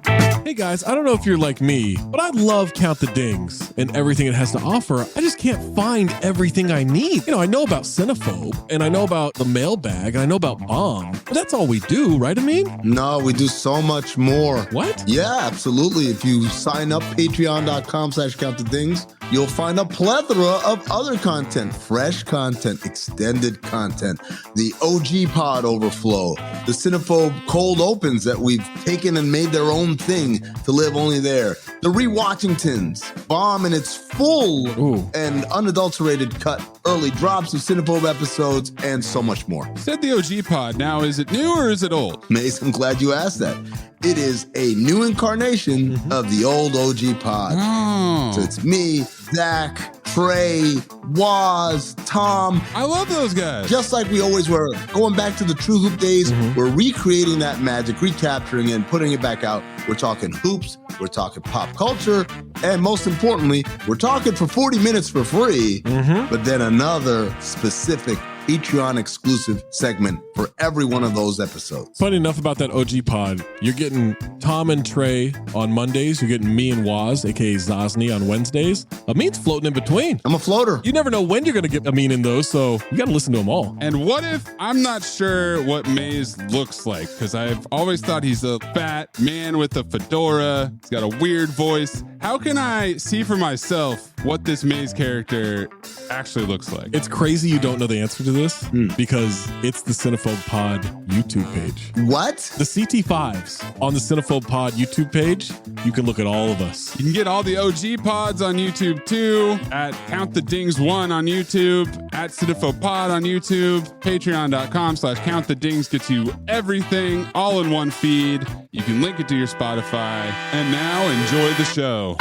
Hey guys, I don't know if you're like me, but I love Count the Dings and everything it has to offer. I just can't find everything I need. You know, I know about Cinephobe, and I know about the mailbag, and I know about Bomb, but that's all we do, right, Amin? No, we do so much more. What? Yeah, absolutely. If you sign up, patreon.com/countthedings, you'll find a plethora of other content, fresh content, extended content, the OG pod overflow, the Cinephobe cold opens that we've taken and made their own thing to live only there, the Rewatchingtons, Bomb in its full and unadulterated cut, early drops of Cinephobe episodes, and so much more. Said the OG pod. Now, is it new or is it old? Mace, I'm glad you asked that. It is a new incarnation of the old OG pod. Oh. So it's me, Zach, Trey, Waz, Tom. I love those guys. Just like we always were. Going back to the True Hoop days, we're recreating that magic, recapturing it, and putting it back out. We're talking hoops, we're talking pop culture, and most importantly, we're talking for 40 minutes for free, but then another specific Patreon exclusive segment for every one of those episodes. Funny enough about that OG pod, you're getting Tom and Trey on Mondays. You're getting me and Waz, aka Zosny, on Wednesdays. Amin's floating in between. I'm a floater. You never know when you're going to get Amin in those, so you got to listen to them all. And what if I'm not sure what Mayes looks like? Because I've always thought he's a fat man with a fedora. He's got a weird voice. How can I see for myself what this Mayes character actually looks like? It's crazy you don't know the answer to this because it's the Cinephobe Pod YouTube page. What? The CT5s on the Cinephobe Pod YouTube page, you can look at all of us. You can get all the OG pods on YouTube too, at Count the Dings 1 on YouTube, at Cinephobe Pod on YouTube, patreon.com/Count the Dings gets you everything all in one feed. You can link it to your Spotify. And now enjoy the show.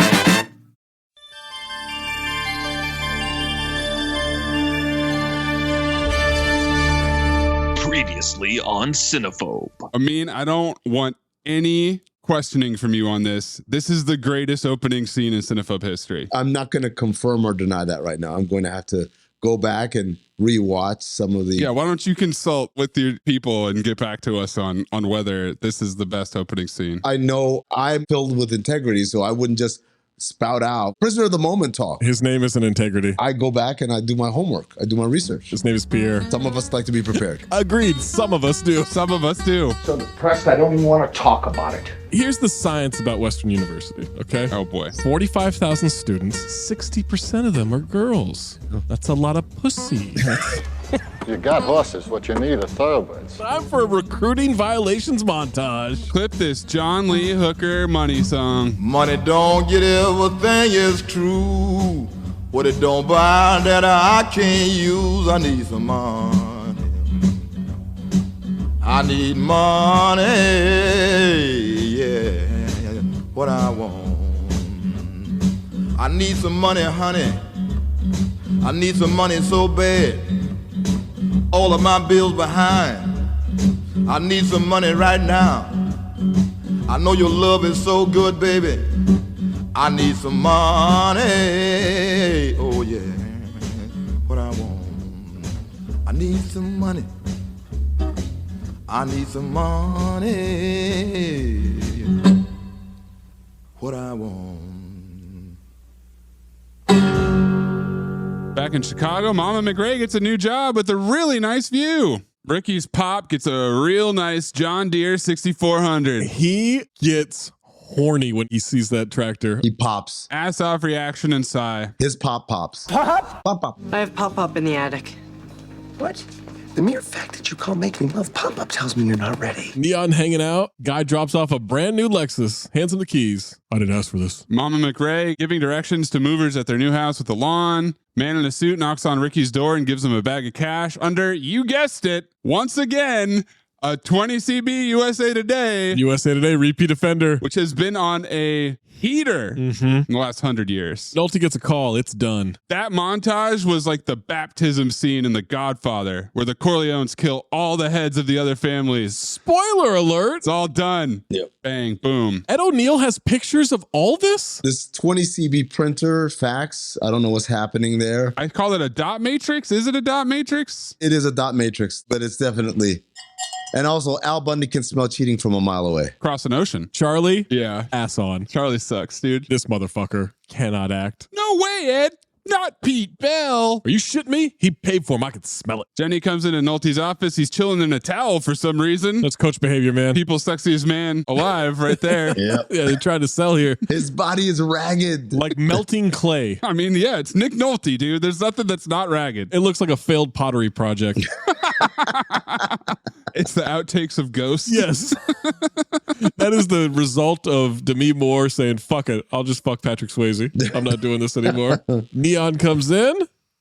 Previously on Cinephobe. I mean, I don't want any questioning from you on this. This is the greatest opening scene in Cinephobe history. I'm not going to confirm or deny that right now. I'm going to have to go back and rewatch some of the... Yeah, why don't you consult with your people and get back to us on whether this is the best opening scene? I know I'm filled with integrity, so I wouldn't just spout out prisoner of the moment talk. His name isn't Integrity. I go back and I do my homework. I do my research. His name is Pierre. Some of us like to be prepared. Agreed. Some of us do. Some of us do. So depressed, I don't even want to talk about it. Here's the science about Western University, okay? Oh boy. 45,000 students, 60% of them are girls. That's a lot of pussy. You got horses, what you need are thoroughbreds. Time for a recruiting violations montage. Clip this John Lee Hooker money song. Money don't get everything is true. What it don't buy that I can't use. I need some money. I need money. Yeah, what I want. I need some money, honey. I need some money so bad. All of my bills behind. I need some money right now. I know your love is so good, baby. I need some money. Oh yeah, what I want. I need some money. I need some money. What I want. Back in Chicago, Mama McRae gets a new job with a really nice view. Ricky's pop gets a real nice John Deere 6400. He gets horny when he sees that tractor. He pops. Ass off reaction and sigh. His pops. Pop? Pop. I have pop-up in the attic. What? The mere fact that you call making love pop-up tells me you're not ready. Neon hanging out. Guy drops off a brand new Lexus. Hands him the keys. I didn't ask for this. Mama McRae giving directions to movers at their new house with the lawn. Man in a suit knocks on Ricky's door and gives him a bag of cash under, you guessed it, once again, a 20 CB USA Today. USA Today, repeat offender. Which has been on a heater in the last 100 years. Nolte gets a call. It's done. That montage was like the baptism scene in The Godfather, where the Corleones kill all the heads of the other families. Spoiler alert. It's all done. Yep. Bang, boom. Ed O'Neill has pictures of all this? This 20 CB printer, fax, I don't know what's happening there. I call it a dot matrix. Is it a dot matrix? It is a dot matrix, but it's definitely And also, Al Bundy can smell cheating from a mile away. Cross an ocean. Charlie, Yeah. ass on. Charlie sucks, dude. This motherfucker cannot act. No way, Ed. Not Pete Bell. Are you shitting me? He paid for him. I could smell it. Jenny comes into Nolte's office. He's chilling in a towel for some reason. That's coach behavior, man. People's sexiest man alive right there. Yeah. Yeah, they're trying to sell here. His body is ragged. Like melting clay. I mean, yeah, it's Nick Nolte, dude. There's nothing that's not ragged. It looks like a failed pottery project. It's the outtakes of Ghosts. Yes. That is the result of Demi Moore saying, fuck it, I'll just fuck Patrick Swayze. I'm not doing this anymore. Neon comes in,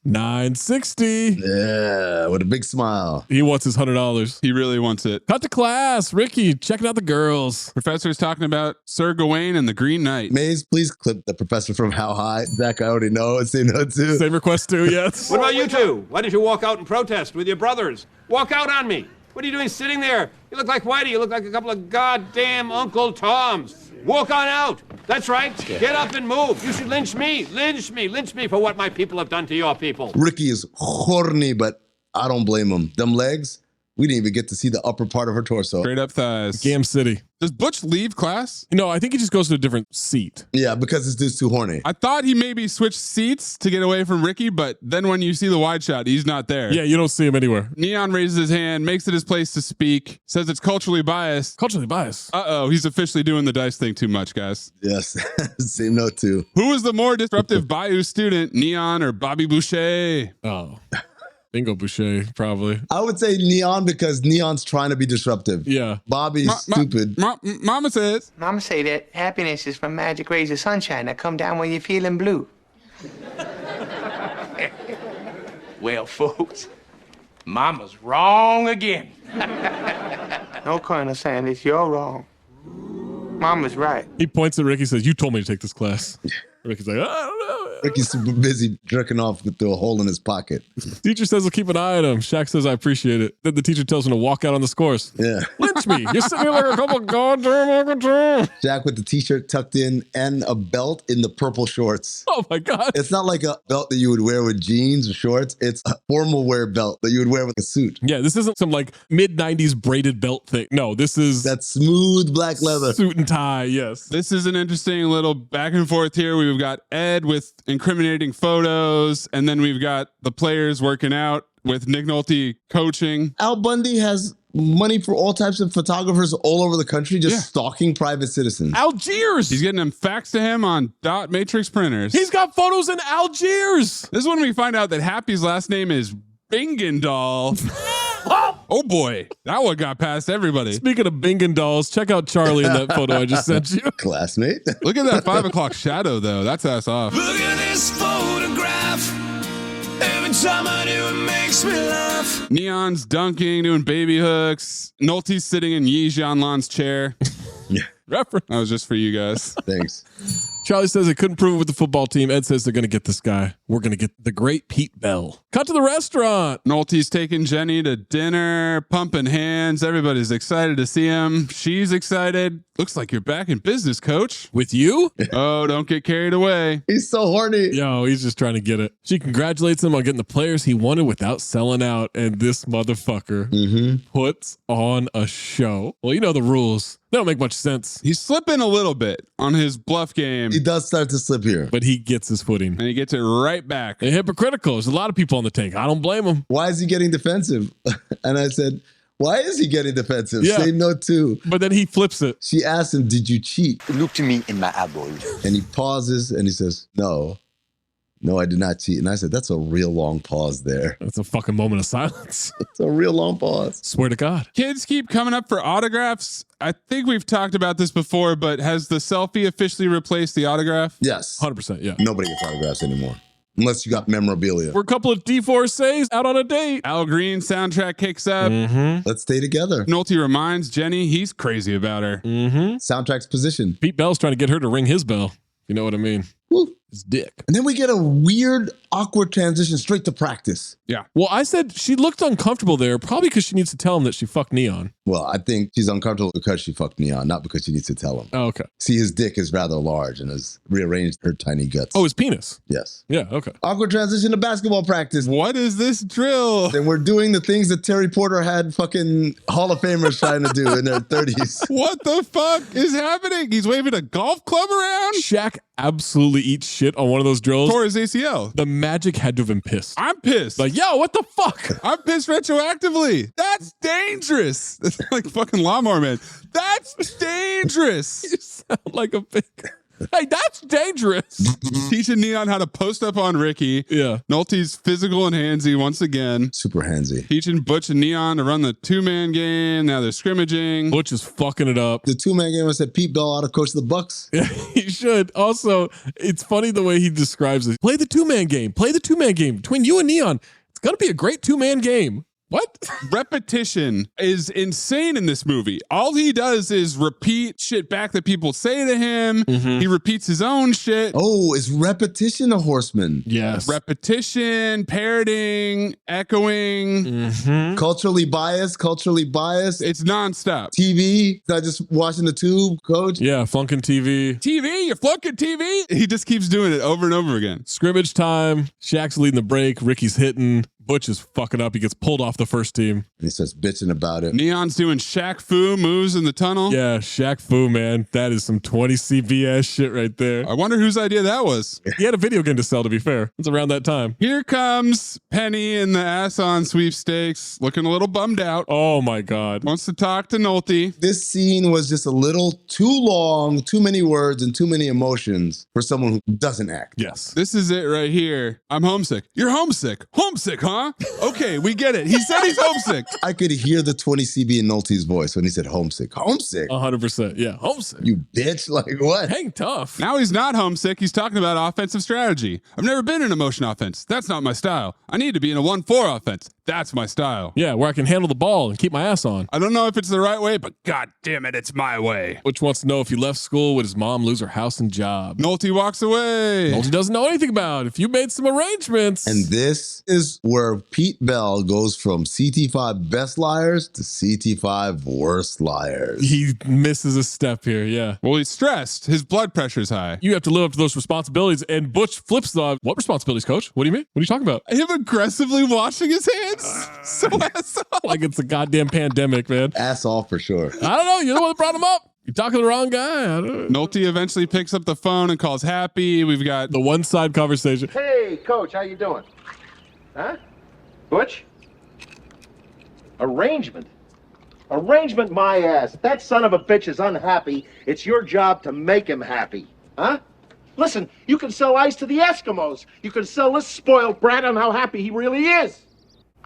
$960. Yeah, with a big smile. He wants his $100. He really wants it. Cut to class. Ricky, checking out the girls. Professor's talking about Sir Gawain and the Green Knight. Maze, please clip the professor from How High. Zach, I already know. Say no too. Same request too, yes. What about you two? Why don't you walk out and protest with your brothers? Walk out on me. What are you doing sitting there? You look like Whitey. You look like a couple of goddamn Uncle Toms. Walk on out. That's right. Get up and move. You should lynch me. Lynch me. Lynch me for what my people have done to your people. Ricky is horny, but I don't blame him. Them legs, we didn't even get to see the upper part of her torso. Straight up thighs. Gam City. Does Butch leave class? No, I think he just goes to a different seat. Yeah, because this dude's too horny. I thought he maybe switched seats to get away from Ricky, but then when you see the wide shot, he's not there. Yeah, you don't see him anywhere. Neon raises his hand, makes it his place to speak, says it's culturally biased. Culturally biased. Uh-oh, he's officially doing the dice thing too much, guys. Yes, same note too. Who is the more disruptive Bayou student, Neon or Bobby Boucher? Oh. Bingo Boucher, probably. I would say Neon because Neon's trying to be disruptive. Yeah. Bobby's stupid. Mama says. Mama say that happiness is from magic rays of sunshine that come down when you're feeling blue. Well, folks, Mama's wrong again. No, Colonel Sanders, you're wrong. Mama's right. He points at Ricky and says, you told me to take this class. Ricky's like, I don't know. Ricky's super busy jerking off with the hole in his pocket. Teacher says, we'll keep an eye on him. Shaq says, I appreciate it. Then the teacher tells him to walk out on the scores. Yeah. Lynch me. You're sitting here like a couple goddamn alcatraz. Jack with the t-shirt tucked in and a belt in the purple shorts. Oh my God. It's not like a belt that you would wear with jeans or shorts. It's a formal wear belt that you would wear with a suit. Yeah, this isn't some like mid-90s braided belt thing. No, this is that smooth black leather. Suit and tie, yes. This is an interesting little back and forth here. We've got Ed with incriminating photos, and then we've got the players working out with Nick Nolte coaching. Al Bundy has money for all types of photographers all over the country just stalking private citizens. Algiers. He's getting them faxed to him on dot matrix printers. He's got photos in Algiers. This is when we find out that Happy's last name is Bingendal. Oh boy, that one got past everybody. Speaking of Bingendals, check out Charlie in that photo I just sent you. Classmate. Look at that 5 o'clock shadow though. That's ass off. Look at this photograph. Every time I do, it makes me laugh. Neon's dunking, doing baby hooks. Nolte's sitting in Yi Jianlan's chair. Yeah. Reference. That was just for you guys. Thanks. Charlie says they couldn't prove it with the football team. Ed says they're going to get this guy. We're going to get the great Pete Bell. Cut to the restaurant. Nolte's taking Jenny to dinner, pumping hands. Everybody's excited to see him. She's excited. Looks like you're back in business, coach. With you? Oh, don't get carried away. He's so horny. Yo, he's just trying to get it. She congratulates him on getting the players he wanted without selling out. And this motherfucker puts on a show. Well, you know the rules. They don't make much sense. He's slipping a little bit on his bluff game. He does start to slip here. But he gets his footing. And he gets it right back. And hypocritical. There's a lot of people on the tank. I don't blame him. Why is he getting defensive? And I said, why is he getting defensive? Yeah. Same note too. But then he flips it. She asks him, did you cheat? Look to me in my eyeballs. And he pauses and he says, no, I did not cheat. And I said, that's a real long pause there. That's a fucking moment of silence. It's a real long pause. Swear to God. Kids keep coming up for autographs. I think we've talked about this before, but has the selfie officially replaced the autograph? Yes. 100%, yeah. Nobody gets autographs anymore. Unless you got memorabilia. We're a couple of divorcees out on a date. Al Green soundtrack kicks up. Let's stay together. Nolte reminds Jenny he's crazy about her. Soundtrack's position. Pete Bell's trying to get her to ring his bell. You know what I mean? Woo. his dick. And then we get a weird, awkward transition straight to practice. Yeah. Well, I said she looked uncomfortable there, probably because she needs to tell him that she fucked Neon. Well, I think she's uncomfortable because she fucked Neon, not because she needs to tell him. Oh, okay. See, his dick is rather large and has rearranged her tiny guts. Oh, his penis. Yes. Yeah, okay. Awkward transition to basketball practice. What is this drill? And we're doing the things that Terry Porter had fucking Hall of Famers trying to do in their 30s. What the fuck is happening? He's waving a golf club around? Shaq absolutely eats shit on one of those drills. Tore his ACL. The Magic had to have been pissed. I'm pissed. Like, yo, what the fuck? I'm pissed retroactively. That's dangerous. That's like fucking Lawnmower Man. That's dangerous. You sound like a big... Hey, that's dangerous. Teaching Neon how to post up on Ricky. Yeah. Nolte's physical and handsy once again. Super handsy. Teaching Butch and Neon to run the two-man game. Now they're scrimmaging. Butch is fucking it up. The two-man game, I said Pete Bell ought to coach the Bucks. Yeah, he should. Also, it's funny the way he describes it. Play the two-man game. Play the two-man game. Between you and Neon, it's going to be a great two-man game. What? Repetition is insane in this movie. All he does is repeat shit back that people say to him. Mm-hmm. He repeats his own shit. Oh, is repetition a horseman? Yes. Repetition, parroting, echoing. Mm-hmm. Culturally biased. It's nonstop. TV, not just watching the tube, coach. Yeah, flunking TV. TV, you're flunking TV. He just keeps doing it over and over again. Scrimmage time. Shaq's leading the break. Ricky's hitting. Butch is fucking up. He gets pulled off the first team. And he starts bitching about it. Neon's doing Shaq Fu moves in the tunnel. Yeah, Shaq Fu, man. That is some 20 CB ass shit right there. I wonder whose idea that was. He had a video game to sell, to be fair. It's around that time. Here comes Penny in the ass-on sweepstakes, looking a little bummed out. Oh, my God. Wants to talk to Nolte. This scene was just a little too long, too many words, and too many emotions for someone who doesn't act. Yes. This is it right here. I'm homesick. You're homesick. Homesick, huh? Okay, we get it. He said he's homesick. I could hear the 20 CB in Nolte's voice when he said homesick. Homesick? 100%. Yeah, homesick. You bitch. Like what? Hang tough. Now he's not homesick. He's talking about offensive strategy. I've never been in a motion offense. That's not my style. I need to be in a 1-4 offense. That's my style. Yeah, where I can handle the ball and keep my ass on. I don't know if it's the right way, but god damn it, it's my way. Which wants to know if he left school, would his mom lose her house and job? Nolte walks away. Nolte doesn't know anything about it. If you made some arrangements. And this is where Pete Bell goes from CT5 best liars to CT5 worst liars. He misses a step here, yeah. Well, he's stressed. His blood pressure's high. You have to live up to those responsibilities. And Butch flips the, what responsibilities, coach? What do you mean? What are you talking about? Him aggressively washing his hands? So ass off. Like it's a goddamn pandemic, man. Ass off for sure. I don't know. You're the one that brought him up. You're talking to the wrong guy. I don't know. Nolte eventually picks up the phone and calls Happy. We've got the one-side conversation. Hey, coach, how you doing? Huh? Butch? Arrangement? Arrangement my ass. If that son of a bitch is unhappy, it's your job to make him happy. Huh? Listen, you can sell ice to the Eskimos. You can sell this spoiled brat on how happy he really is.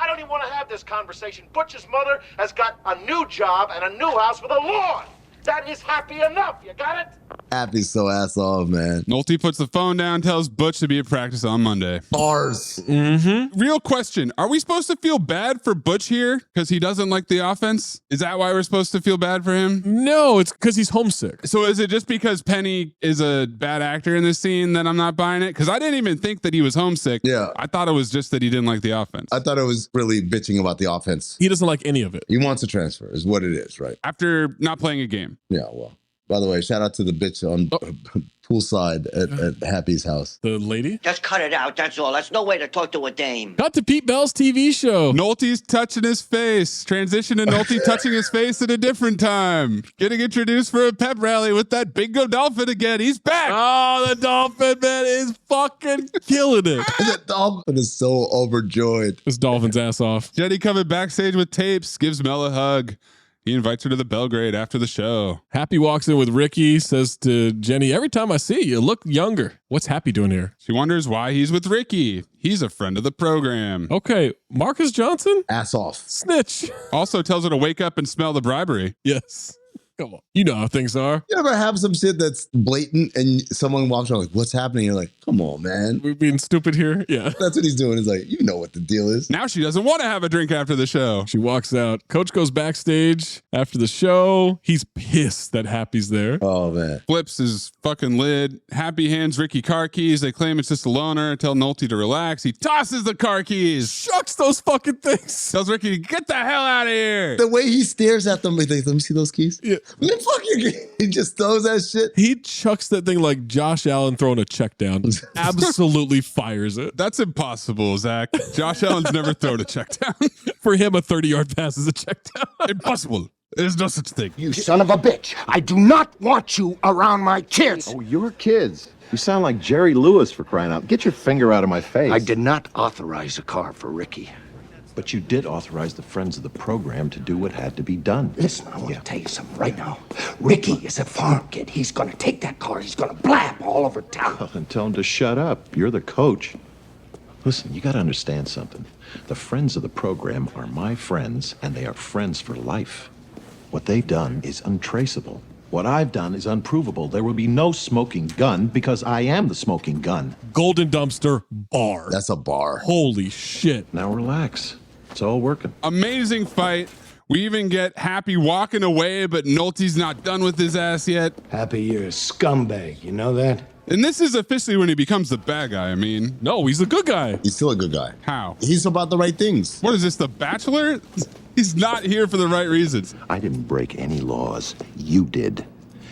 I don't even want to have this conversation. Butch's mother has got a new job and a new house with a lawn. That is happy enough. You got it? Happy's so ass off, man. Nolte puts the phone down, tells Butch to be at practice on Monday. Bars. Mm-hmm. Real question. Are we supposed to feel bad for Butch here because he doesn't like the offense? Is that why we're supposed to feel bad for him? No, it's because he's homesick. So is it just because Penny is a bad actor in this scene that I'm not buying it? Because I didn't even think that he was homesick. Yeah. I thought it was just that he didn't like the offense. I thought it was really bitching about the offense. He doesn't like any of it. He wants a transfer, is what it is, right? After not playing a game. Yeah, well. By the way, shout out to the bitch on poolside at Happy's house. The lady? Just cut it out, that's all. That's no way to talk to a dame. Got to Pete Bell's TV show. Nolte's touching his face. Transition to Nolte touching his face at a different time. Getting introduced for a pep rally with that bingo dolphin again. He's back. Oh, the dolphin, man, is fucking killing it. The dolphin is so overjoyed. This dolphin's ass off. Jenny coming backstage with tapes, gives Mel a hug. He invites her to the Belgrade after the show. Happy walks in with Ricky, says to Jenny, every time I see you, you look younger. What's Happy doing here? She wonders why he's with Ricky. He's a friend of the program. Okay, Marcus Johnson? Ass off. Snitch. Also tells her to wake up and smell the bribery. Yes. Come on. You know how things are. You ever have some shit that's blatant and someone walks around like, what's happening? You're like, come on, man. We're being stupid here. Yeah. That's what he's doing. He's like, you know what the deal is. Now she doesn't want to have a drink after the show. She walks out. Coach goes backstage after the show. He's pissed that Happy's there. Oh, man. Flips his fucking lid. Happy hands Ricky car keys. They claim it's just a loaner. Tell Nolte to relax. He tosses the car keys. Shucks those fucking things. Tells Ricky, get the hell out of here. The way he stares at them, he's like, let me see those keys. Yeah. Man, fuck you. He just throws that shit. He chucks that thing like Josh Allen throwing a check down. Absolutely fires it. That's impossible, Zach. Josh Allen's never thrown a check down. For him, a 30-yard pass is a check down. Impossible. There's no such thing. You son of a bitch. I do not want you around my kids. Oh, your kids. You sound like Jerry Lewis, for crying out. Get your finger out of my face. I did not authorize a car for Ricky. But you did authorize the friends of the program to do what had to be done. Listen, I want to tell you something right now. Ricky is a farm kid. He's going to take that car. He's going to blab all over town. Well, then tell him to shut up. You're the coach. Listen, you got to understand something. The friends of the program are my friends, and they are friends for life. What they've done is untraceable. What I've done is unprovable. There will be no smoking gun because I am the smoking gun. Golden Dumpster bar. That's a bar. Holy shit. Now relax. It's all working. Amazing fight. We even get Happy walking away, but Nolte's not done with his ass yet. Happy you're a scumbag. You know that? And this is officially when he becomes the bad guy. I mean, no, he's a good guy. He's still a good guy. How? He's about the right things. What is this, The Bachelor? He's not here for the right reasons. I didn't break any laws. You did.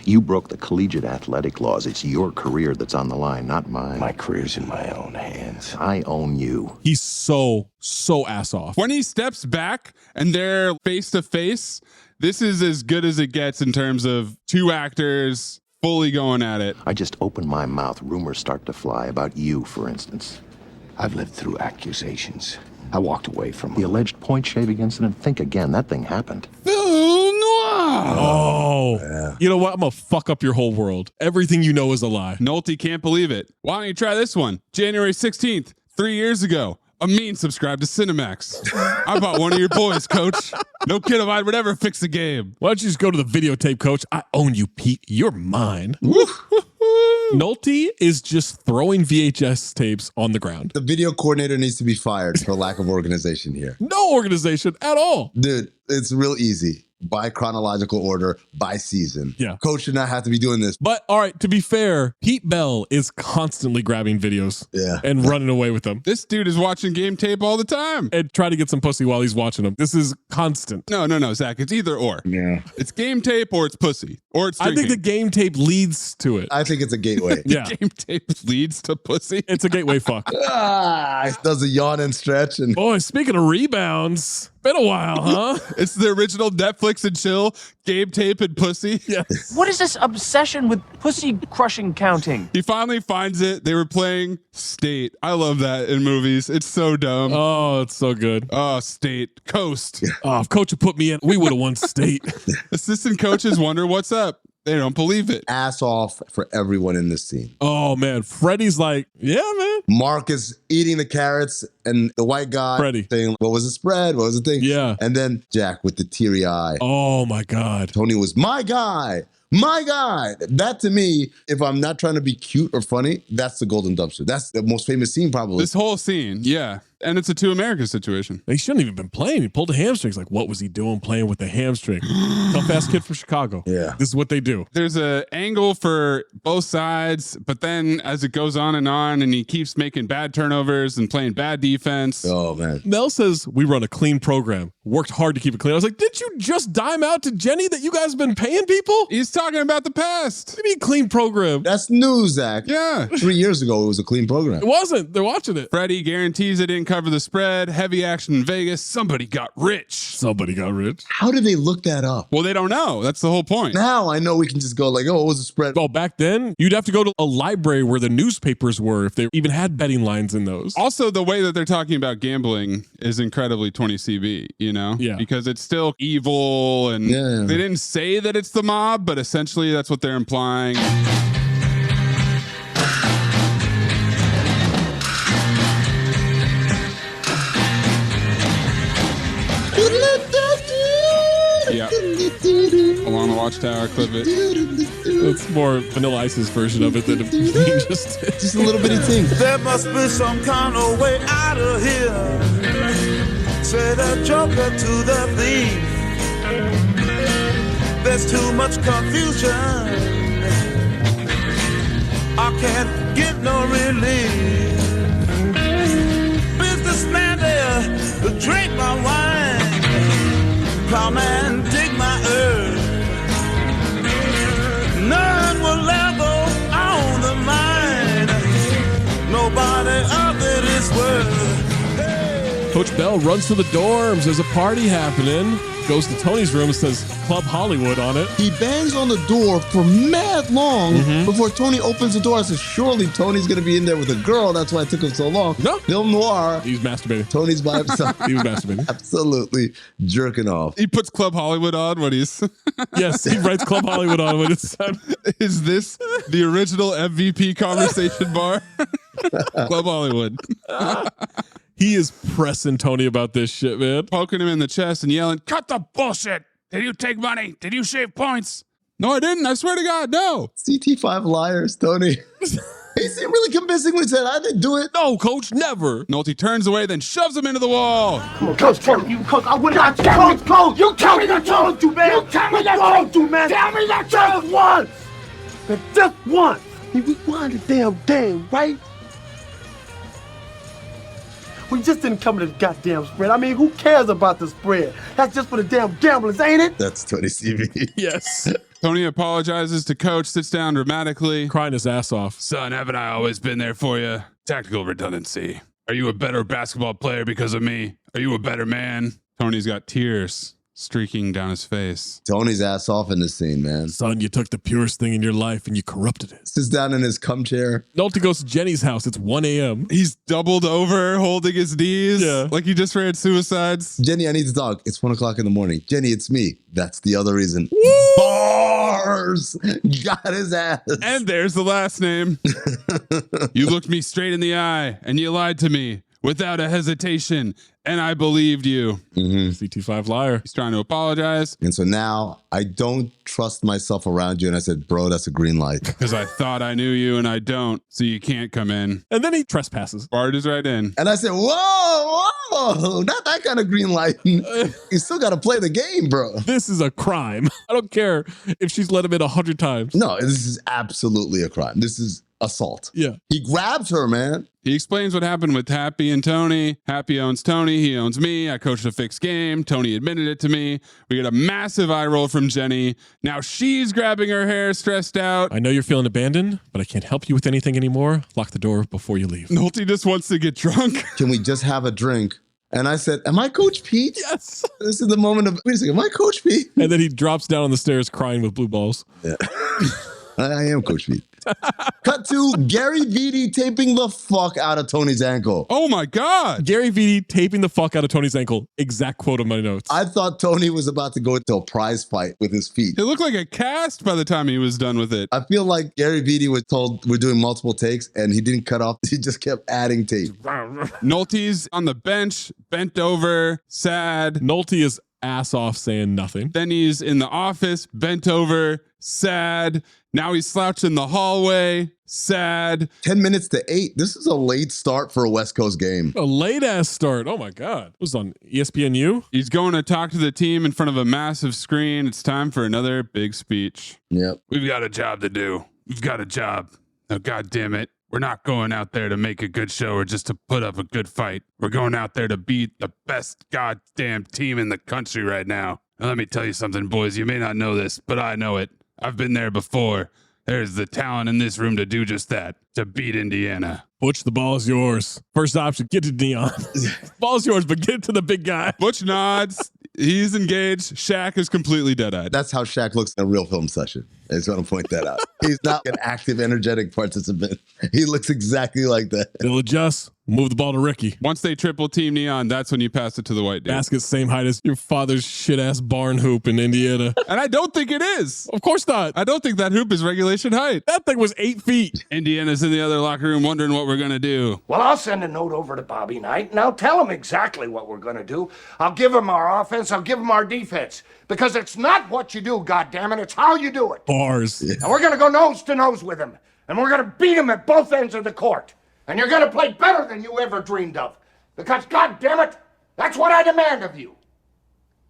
You broke the collegiate athletic laws. It's your career that's on the line, not mine. My career's in my own hands. I own you. He's so ass off. When he steps back and they're face to face, this is as good as it gets in terms of two actors fully going at it. I just opened my mouth. Rumors start to fly about you, for instance. I've lived through accusations. I walked away from the alleged point shaving incident. Think again. That thing happened. Oh, yeah. You know what? I'm gonna fuck up your whole world. Everything you know is a lie. Nolte can't believe it. Why don't you try this one? January 16th, 3 years ago. Amin subscribed to Cinemax. I bought one of your boys, coach. No kid of mine would ever fix a game. Why don't you just go to the videotape, coach? I own you, Pete. You're mine. Nolte is just throwing VHS tapes on the ground. The video coordinator needs to be fired for lack of organization here. No organization at all. Dude, it's real easy. By chronological order, by season. Yeah. Coach should not have to be doing this. But all right, to be fair, Pete Bell is constantly grabbing videos and running away with them. This dude is watching game tape all the time. And try to get some pussy while he's watching them. This is constant. No, Zach. It's either or. Yeah. It's game tape or it's pussy. Or it's drinking. I think the game tape leads to it. I think it's a gateway. Yeah. Game tape leads to pussy. It's a gateway fuck. Does a yawn and stretch. And boy, speaking of rebounds, been a while, huh? It's the original Netflix and chill, game tape and pussy. Yes. What is this obsession with pussy crushing counting? He finally finds it. They were playing State. I love that in movies. It's so dumb. Oh, it's so good. Oh, State. Coast. Oh, if coach had put me in, we would have won State. Assistant coaches wonder what's up. They don't believe it. Ass off for everyone in this scene. Oh, man. Freddie's like, yeah, man. Mark is eating the carrots and the white guy Freddie saying, what was the spread? What was the thing? Yeah. And then Jack with the teary eye. Oh, my God. Tony was my guy. My guy. That to me, if I'm not trying to be cute or funny, that's the golden dumpster. That's the most famous scene probably. This whole scene, yeah. And it's a Two Americas situation. He shouldn't even been playing. He pulled the hamstrings. Like, what was he doing playing with the hamstring? Tough ass kid from Chicago. Yeah. This is what they do. There's an angle for both sides, but then as it goes on and he keeps making bad turnovers and playing bad defense. Oh, man. Mel says, we run a clean program. Worked hard to keep it clean. I was like, did you just dime out to Jenny that you guys have been paying people? He's talking about the past. What do you mean clean program? That's news, Zach. Yeah. 3 years ago, it was a clean program. It wasn't. They're watching it. Freddie guarantees it didn't cover the spread. Heavy action in Vegas. Somebody got rich. Somebody got rich. How did they look that up? Well, they don't know. That's the whole point. Now I know we can just go like, oh, what was the spread? Oh, back then, you'd have to go to a library where the newspapers were if they even had betting lines in those. Also, the way that they're talking about gambling is incredibly 20CB, you know? Yeah. Because it's still evil and they didn't say that it's the mob, but essentially that's what they're implying. Yeah. Along the watchtower, clip it. It's more Vanilla Ice's version of it than just a little bitty thing. There must be some kind of way out of here. Say the joker to the thief. There's too much confusion. I can't get no relief. Businessman there, drink my wine. Plowman, dig my earth. None will ever own the mine. Nobody of it is worth. Coach Bell runs to the dorms. There's a party happening. Goes to Tony's room and says Club Hollywood on it. He bangs on the door for mad long before Tony opens the door. I said, surely Tony's going to be in there with a girl. That's why it took him so long. No. Film noir. He's masturbating. Tony's by himself. He was masturbating. Absolutely jerking off. He puts Club Hollywood on when he's... Yes, he writes Club Hollywood on when it's done. Is this the original MVP conversation bar? Club Hollywood. He is pressing Tony about this shit, man. Poking him in the chest and yelling, cut the bullshit. Did you take money? Did you shave points? No, I didn't. I swear to God, no. CT5 liars, Tony. He seemed really convincing when he said, I didn't do it. No, coach, never. Nolte turns away, then shoves him into the wall. Come on, coach, you coach. I would not coach. You tell me the truth, you man. You tell me the truth, you man. Tell me the truth once. Just once. We won the damn game, right? We just didn't come to this goddamn spread. I mean, who cares about the spread? That's just for the damn gamblers, ain't it? That's Tony CV. Yes. Tony apologizes to coach, sits down dramatically. Crying his ass off. Son, haven't I always been there for you? Tactical redundancy. Are you a better basketball player because of me? Are you a better man? Tony's got tears streaking down his face. Tony's ass off in this scene, man. Son, you took the purest thing in your life and you corrupted it. Sits down in his cum chair. Nolte goes to Jenny's house. It's 1 a.m. He's doubled over, holding his knees. Yeah. Like he just ran suicides. Jenny, I need to talk. It's 1 o'clock in the morning. Jenny, it's me. That's the other reason. Bars! Got his ass. And there's the last name. You looked me straight in the eye and you lied to me without a hesitation. And I believed you. CT5 liar. He's trying to apologize. And so now I don't trust myself around you. And I said, bro, that's a green light. Because I thought I knew you and I don't. So you can't come in. And then he trespasses. Barges right in. And I said, whoa, not that kind of green light. You still got to play the game, bro. This is a crime. I don't care if she's let him in 100 times. No, this is absolutely a crime. This is assault. Yeah. He grabs her, man. He explains what happened with Happy and Tony. Happy owns Tony. He owns me. I coached a fixed game. Tony admitted it to me. We get a massive eye roll from Jenny. Now she's grabbing her hair, stressed out. I know you're feeling abandoned, but I can't help you with anything anymore. Lock the door before you leave. Nolte just wants to get drunk. Can we just have a drink? And I said, am I Coach Pete? Yes. This is the moment of, wait a second, am I Coach Pete? And then he drops down on the stairs crying with blue balls. Yeah. I am Coach Pete. Cut to Gary Vitti taping the fuck out of Tony's ankle. Oh my God. Gary Vitti taping the fuck out of Tony's ankle. Exact quote of my notes. I thought Tony was about to go into a prize fight with his feet. It looked like a cast by the time he was done with it. I feel like Gary Vitti was told we're doing multiple takes and he didn't cut off. He just kept adding tape. Nolte's on the bench, bent over, sad. Nolte is ass off saying nothing. Then he's in the office, bent over, sad. Now he's slouched in the hallway, sad. 10 minutes to 8. This is a late start for a West Coast game. A late ass start. Oh my God. It was on ESPNU. He's going to talk to the team in front of a massive screen. It's time for another big speech. Yep. We've got a job to do. We've got a job. Now, God damn it. We're not going out there to make a good show or just to put up a good fight. We're going out there to beat the best goddamn team in the country right now. Now, let me tell you something, boys. You may not know this, but I know it. I've been there before. There's the talent in this room to do just that, to beat Indiana. Butch, the ball is yours. First option, get to Neon. Ball's yours, but get it to the big guy. Butch nods. He's engaged. Shaq is completely dead-eyed. That's how Shaq looks in a real film session. I just want to point that out. He's not an active, energetic participant. He looks exactly like that. They'll adjust. Move the ball to Ricky. Once they triple team Neon, that's when you pass it to the white dude. Basket same height as your father's shit-ass barn hoop in Indiana. And I don't think it is. Of course not. I don't think that hoop is regulation height. That thing was 8 feet. Indiana's in the other locker room wondering what we're going to do. Well, I'll send a note over to Bobby Knight, and I'll tell him exactly what we're going to do. I'll give him our offense. I'll give him our defense. Because it's not what you do, goddammit, it's how you do it. Bars. And we're gonna go nose to nose with him. And we're gonna beat him at both ends of the court. And you're gonna play better than you ever dreamed of. Because, goddammit, that's what I demand of you.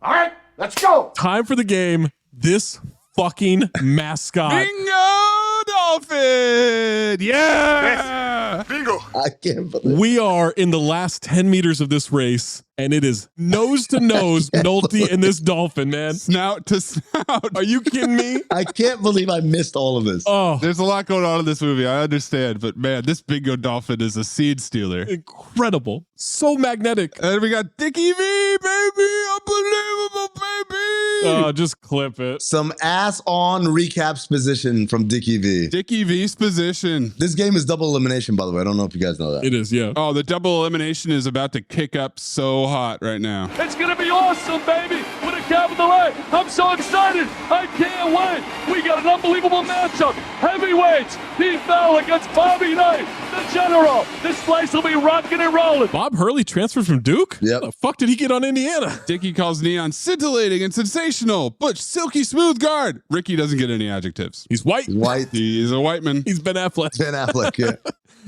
All right, let's go. Time for the game. This fucking mascot. Bingo Dolphin! Yeah! Bingo! I can't believe We are in the last 10 meters of this race, and it is nose to nose, Nolte and this dolphin, man. Snout to snout. Are you kidding me? I can't believe I missed all of this. Oh, There's a lot going on in this movie. I understand, but man, this Bingo Dolphin is a seed stealer. incredible. So magnetic. And we got Dickie V, baby! Unbelievable, baby! Just clip it. Some ass-on recaps position from Dickie V. Dickie V's position. This game is double elimination, by the way. I don't know if you guys know that. It is, yeah. Oh, the double elimination is about to kick up so hot right now. It's gonna be awesome, baby, with a capital A. I'm so excited. I can't wait. We got an unbelievable matchup. Heavyweights, Pete Bell against Bobby Knight, the General. This place will be rocking and rolling. Bob Hurley transferred from Duke? Yep. How the fuck did he get on Indiana? Dickie calls Neon scintillating and sensational, butch, silky smooth guard. Ricky doesn't get any adjectives. He's white. White. He's a white man. He's Ben Affleck. Ben Affleck, yeah.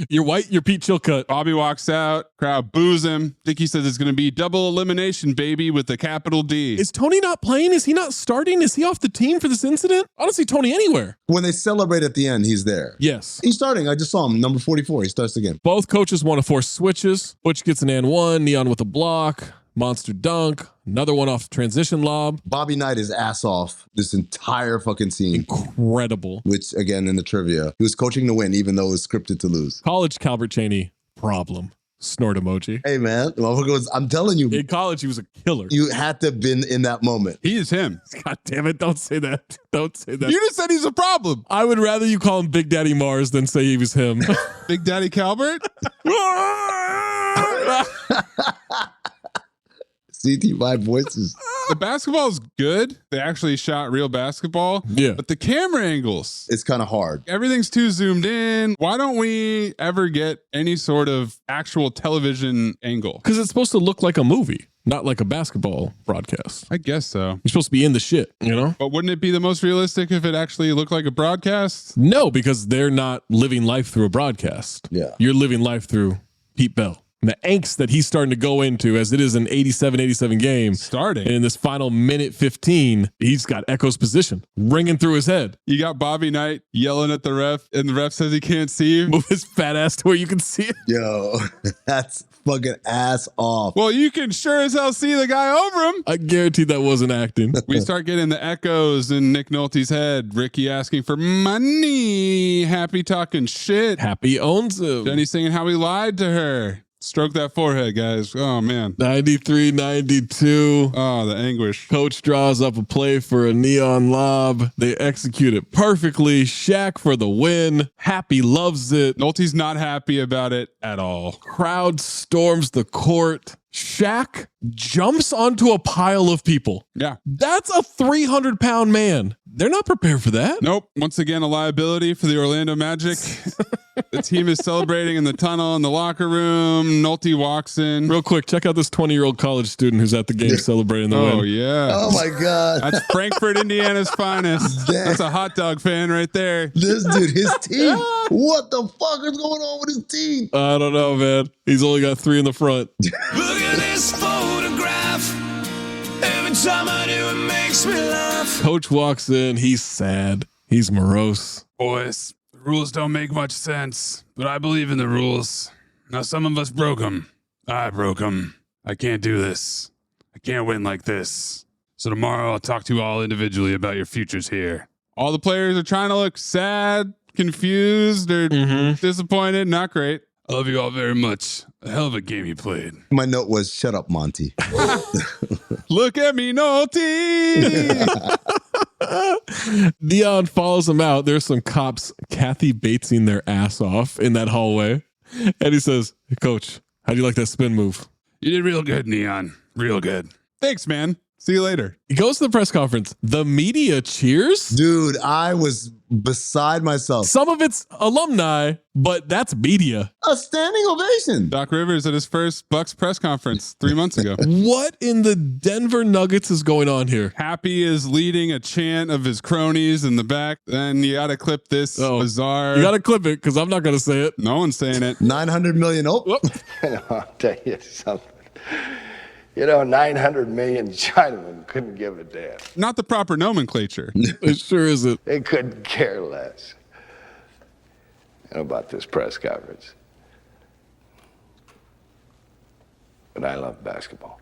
You're white, you're Pete Chilcutt. Bobby walks out, crowd boos him. Dickie says it's going to be double elimination, baby, with a capital D. Is Tony not playing? Is he not starting? Is he off the team for this incident? I don't see Tony anywhere. When they celebrate at the end, he's there. Yes. He's starting. I just saw him. Number 44. He starts the game. Both coaches want to force switches. Butch gets an and one, Neon with a block, monster dunk, another one off transition lob. Bobby Knight is ass off this entire fucking scene. Incredible. Which, again, in the trivia, he was coaching to win, even though it was scripted to lose. College Calvert Cheney, problem. Snort emoji. Hey, man. I'm telling you. In college, he was a killer. You had to have been in that moment. He is him. God damn it. Don't say that. Don't say that. You just said he's a problem. I would rather you call him Big Daddy Mars than say he was him. Big Daddy Calvert? CT5 voices. The basketball is good. They actually shot real basketball. Yeah. But the camera angles, it's kind of hard. Everything's too zoomed in. Why don't we ever get any sort of actual television angle? Because it's supposed to look like a movie, not like a basketball broadcast. I guess so. You're supposed to be in the shit, you know? But wouldn't it be the most realistic if it actually looked like a broadcast? No, because they're not living life through a broadcast. Yeah. You're living life through Pete Bell. And the angst that he's starting to go into as it is an 87-87 game. Starting. And in this final minute 15, he's got Echo's position ringing through his head. You got Bobby Knight yelling at the ref, and the ref says he can't see you. Move his fat ass to where you can see it. Yo, that's fucking ass off. Well, you can sure as hell see the guy over him. I guarantee that wasn't acting. We start getting the echoes in Nick Nolte's head. Ricky asking for money. Happy talking shit. Happy owns him. Jenny singing how he lied to her. Stroke that forehead, guys. Oh, man. 93-92. Oh, the anguish. Coach draws up a play for a neon lob. They execute it perfectly. Shaq for the win. Happy loves it. Nolte's not happy about it at all. Crowd storms the court. Shaq jumps onto a pile of people. Yeah. That's a 300-pound man. They're not prepared for that. Nope. Once again, a liability for the Orlando Magic. The team is celebrating in the tunnel in the locker room. Nolte walks in. Real quick, check out this 20-year-old college student who's at the game celebrating the win. Oh, yeah. Oh, my God. That's Frankfurt, Indiana's finest. That's a hot dog fan right there. This dude, his team. What the fuck is going on with his team? I don't know, man. He's only got 3 in the front. Look at this photograph. Every time I do, it makes me laugh. Coach walks in. He's sad. He's morose. Boys, the rules don't make much sense, but I believe in the rules. Now, some of us broke them. I broke them. I can't do this. I can't win like this. So tomorrow I'll talk to you all individually about your futures here. All the players are trying to look sad, confused, or disappointed. Not great. I love you all very much. A hell of a game you played. My note was, shut up, Monty. Look at me, Nolte. Dion follows him out. There's some cops Kathy Batesing their ass off in that hallway. And he says, hey, Coach, how do you like that spin move? You did real good, Neon. Real good. Thanks, man. See you later. He goes to the press conference. The media cheers? Dude, I was beside myself. Some of it's alumni, but that's media. A standing ovation. Doc Rivers at his first Bucks press conference 3 months ago. What in the Denver Nuggets is going on here? Happy is leading a chant of his cronies in the back. Then you got to clip this bizarre. You got to clip it because I'm not going to say it. No one's saying it. 900 million. Oh, I'll tell you something. 900 million Chinamen couldn't give a damn. Not the proper nomenclature. It sure isn't. They couldn't care less about this press conference. But I love basketball.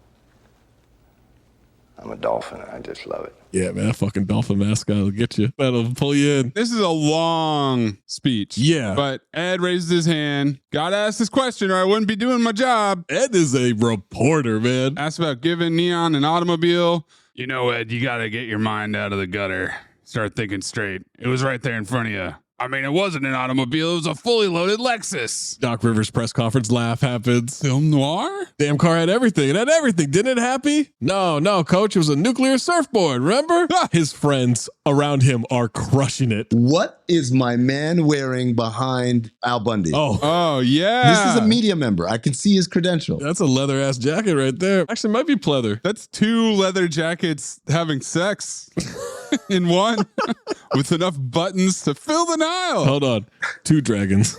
I'm a Dolphin, and I just love it. Yeah, man, that fucking Dolphin mascot will get you. That'll pull you in. This is a long speech. Yeah. But Ed raises his hand. Gotta ask this question or I wouldn't be doing my job. Ed is a reporter, man. Asked about giving Neon an automobile. Ed, you gotta get your mind out of the gutter. Start thinking straight. It was right there in front of you. I mean, it wasn't an automobile. It was a fully loaded Lexus. Doc Rivers press conference laugh happens. Film noir? Damn car had everything. It had everything. Didn't it, Happy? No, coach. It was a nuclear surfboard, remember? His friends around him are crushing it. what is my man wearing behind Al Bundy? Oh, yeah. This is a media member. I can see his credential. That's a leather ass jacket right there. Actually, might be pleather. That's 2 leather jackets having sex in one with enough buttons to fill the aisle. Hold on. 2 dragons.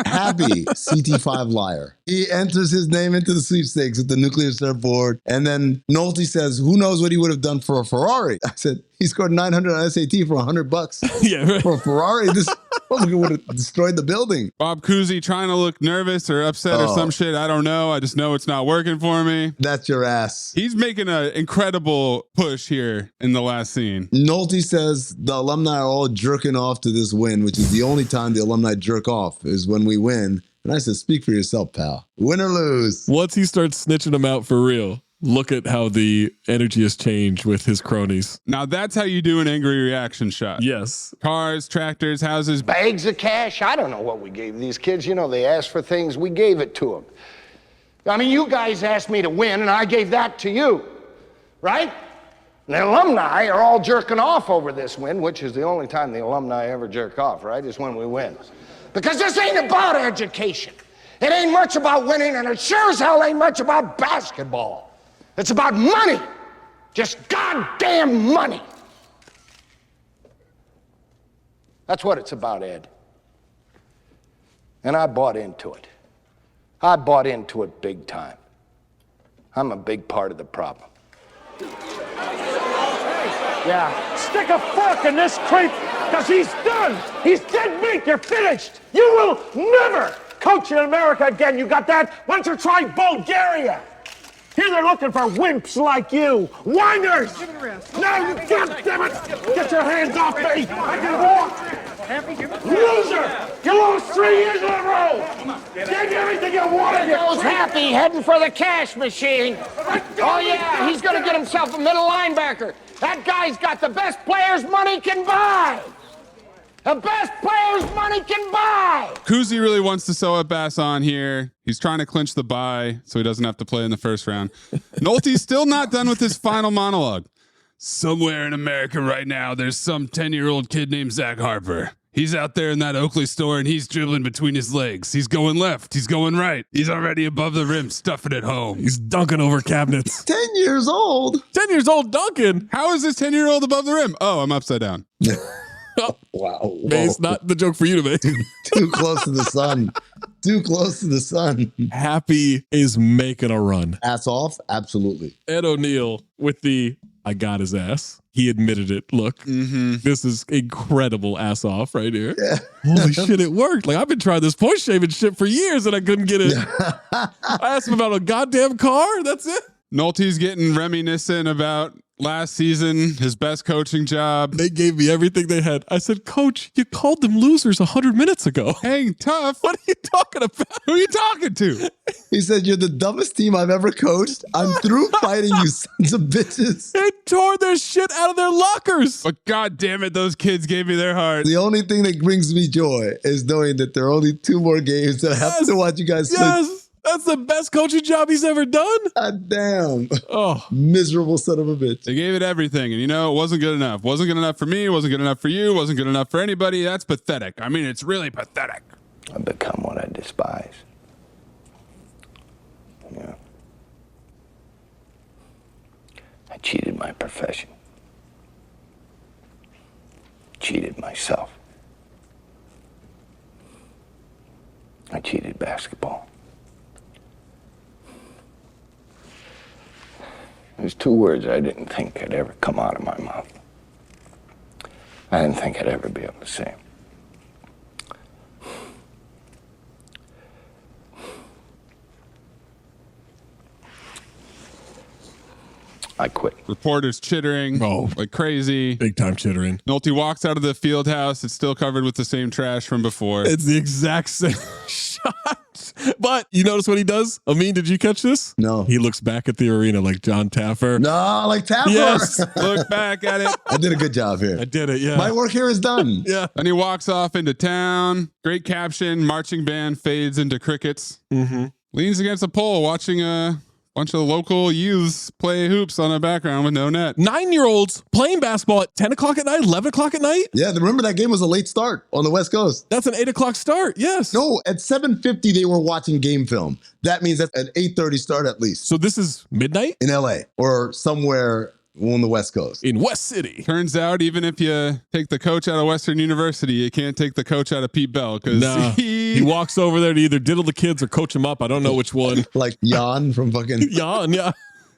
Happy CT5 liar. He enters his name into the sweepstakes at the nuclear surfboard. And then Nolte says, who knows what he would have done for a Ferrari? I said, he scored 900 on SAT for $100. Yeah, right. For a Ferrari, this would have destroyed the building. Bob Cousy trying to look nervous or upset or some shit. I don't know. I just know it's not working for me. That's your ass. He's making an incredible push here in the last scene. Nolte says the alumni are all jerking off to this win, which is the only time the alumni jerk off is when we win. And I said, speak for yourself, pal. Win or lose. Once he starts snitching them out for real, look at how the energy has changed with his cronies. Now that's how you do an angry reaction shot. Yes. Cars, tractors, houses. Bags of cash. I don't know what we gave these kids. They asked for things. We gave it to them. I mean, you guys asked me to win, and I gave that to you, right? And the alumni are all jerking off over this win, which is the only time the alumni ever jerk off, right? Is when we win. Because this ain't about education. It ain't much about winning, and it sure as hell ain't much about basketball. It's about money. Just goddamn money. That's what it's about, Ed. And I bought into it. I bought into it big time. I'm a big part of the problem. Yeah. Stick a fork in this creep, because he's done. He's dead meat. You're finished. You will never coach in America again. You got that? Why don't you try Bulgaria? Here they're looking for wimps like you. Whiners! No, you goddammit! Get your hands off me! I can walk! Loser! You lost 3 years in a row! Get everything you wanted! There goes Happy heading for the cash machine. Oh, yeah, he's going to get himself a middle linebacker. That guy's got the best players money can buy. The best players money can buy. Cousy really wants to sew up Bass on here. He's trying to clinch the bye so he doesn't have to play in the first round. Nolte's still not done with his final monologue. Somewhere in America right now, there's some 10-year-old kid named Zach Harper. He's out there in that Oakley store and he's dribbling between his legs. He's going left. He's going right. He's already above the rim, stuffing it home. He's dunking over cabinets. 10 years old. 10 years old dunking. How is this 10-year-old above the rim? Oh, I'm upside down. Wow. It's not the joke for you to make. Too close to the sun. Too close to the sun. Happy is making a run. Ass off? Absolutely. Ed O'Neill with the I got his ass. He admitted it. Look, This is incredible ass off right here. Yeah. Holy shit, it worked. Like, I've been trying this point shaving shit for years and I couldn't get it. I asked him about a goddamn car. That's it. Nolte's getting reminiscent about last season, his best coaching job. They gave me everything they had. I said, Coach, you called them losers 100 minutes ago. Hang tough. What are you talking about? Who are you talking to? He said, you're the dumbest team I've ever coached. I'm through fighting you sons of bitches. They tore their shit out of their lockers. But God damn it, those kids gave me their heart. The only thing that brings me joy is knowing that there are only 2 more games that I have to watch you guys. Yes. That's the best coaching job he's ever done. God damn. Oh, miserable son of a bitch. They gave it everything, and it wasn't good enough. Wasn't good enough for me. Wasn't good enough for you. Wasn't good enough for anybody. That's pathetic. I mean, it's really pathetic. I've become what I despise. Yeah. I cheated my profession. Cheated myself. I cheated basketball. There's two words I didn't think could ever come out of my mouth. I didn't think I'd ever be able to say them. I quit. Reporters chittering like crazy. Big time chittering. Nolte walks out of the field house. It's still covered with the same trash from before. It's the exact same shot. But you notice what he does? Amin, did you catch this? No. He looks back at the arena like John Taffer. No, like Taffer. Yes. Look back at it. I did a good job here. I did it, yeah. My work here is done. Yeah. And he walks off into town. Great caption. Marching band fades into crickets. Mm-hmm. Leans against a pole watching a bunch of local youths play hoops on a background with no net. 9-year-olds playing basketball at 10 o'clock at night, 11 o'clock at night. Yeah, remember that game was a late start on the West Coast. That's an 8 o'clock start. Yes. No, at 7:50 they were watching game film. That means that's an 8:30 start at least. So this is midnight? In LA or somewhere on the West Coast. In West City. Turns out even if you take the coach out of Western University, you can't take the coach out of Pete Bell because he walks over there to either diddle the kids or coach them up. I don't know which one. Like Jan from fucking Jan, yeah.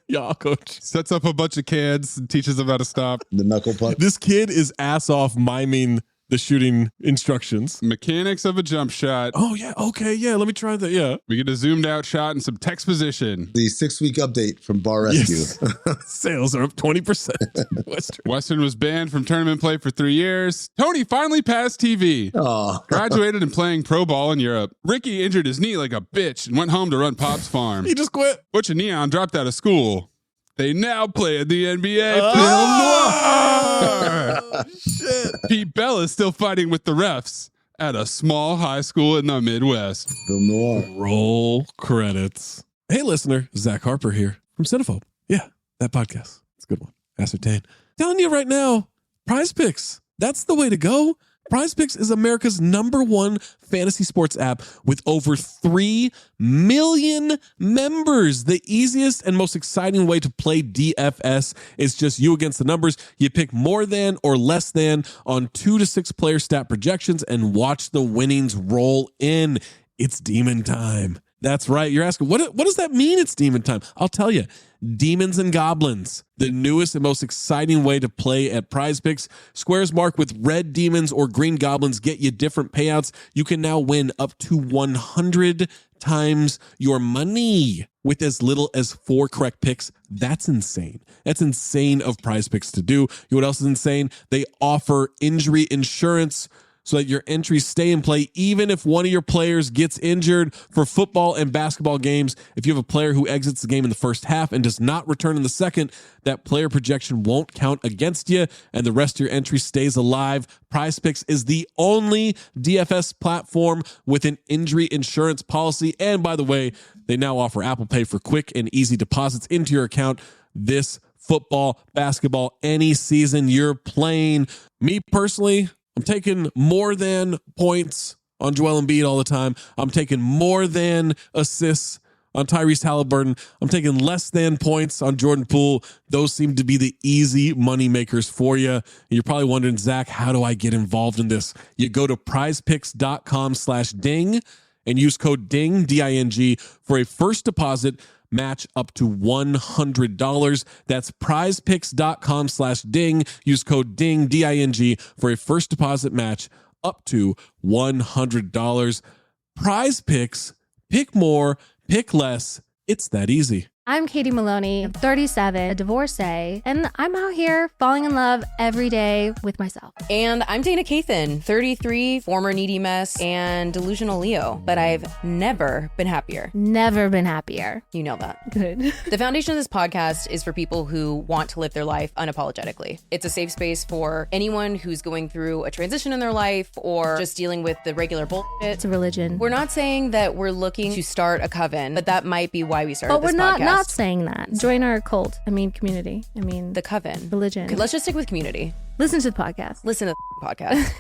Yeah, coach. Sets up a bunch of kids and teaches them how to stop. The knuckle puck. This kid is ass off miming the shooting instructions. Mechanics of a jump shot. Oh, yeah. Okay. Yeah. Let me try that. Yeah. We get a zoomed out shot and some text position. The 6-week update from Bar Rescue. Yes. Sales are up 20%. Western was banned from tournament play for 3 years. Tony finally passed TV. Oh. Graduated and playing pro ball in Europe. Ricky injured his knee like a bitch and went home to run Pop's farm. He just quit. Butch and Neon dropped out of school. They now play in the NBA. Oh, shit. Pete Bell is still fighting with the refs at a small high school in the Midwest. Film noir. Roll credits. Hey, listener. Zach Harper here from Cinephobe. Yeah, that podcast. It's a good one. Ascertain. Telling you right now, Prize Picks. That's the way to go. Prize Picks is America's #1 fantasy sports app with over 3 million members. The easiest and most exciting way to play DFS is just you against the numbers. You pick more than or less than on 2 to 6 player stat projections and watch the winnings roll in. It's demon time. That's right. You're asking, what does that mean it's demon time? I'll tell you. Demons and Goblins, the newest and most exciting way to play at Prize Picks. Squares marked with red demons or green goblins get you different payouts. You can now win up to 100 times your money with as little as 4 correct picks. That's insane. That's insane of Prize Picks to do. You know what else is insane? They offer injury insurance so that your entries stay in play even if one of your players gets injured. For football and basketball games, if you have a player who exits the game in the first half and does not return in the second, that player projection won't count against you and the rest of your entry stays alive. Prize Picks is the only DFS platform with an injury insurance policy. And by the way, they now offer Apple Pay for quick and easy deposits into your account this football, basketball, any season you're playing. Me personally, I'm taking more than points on Joel Embiid all the time. I'm taking more than assists on Tyrese Halliburton. I'm taking less than points on Jordan Poole. Those seem to be the easy money makers for you. You're probably wondering, Zach, how do I get involved in this? You go to prizepicks.com/ding and use code DING, D-I-N-G, for a first deposit match up to $100. That's prizepicks.com/ding. Use code DING, D-I-N-G, for a first deposit match up to $100. Prize Picks, pick more, pick less. It's that easy. I'm Katie Maloney, I'm 37, a divorcee, and I'm out here falling in love every day with myself. And I'm Dana Cathan, 33, former needy mess, and delusional Leo, but I've never been happier. Never been happier. You know that. Good. The foundation of this podcast is for people who want to live their life unapologetically. It's a safe space for anyone who's going through a transition in their life or just dealing with the regular bullshit. It's a religion. We're not saying that we're looking to start a coven, but that might be why we started this podcast. But we're not saying that. Join our cult. Community. The coven. Religion. Okay, let's just stick with community. Listen to the podcast. Listen to the podcast.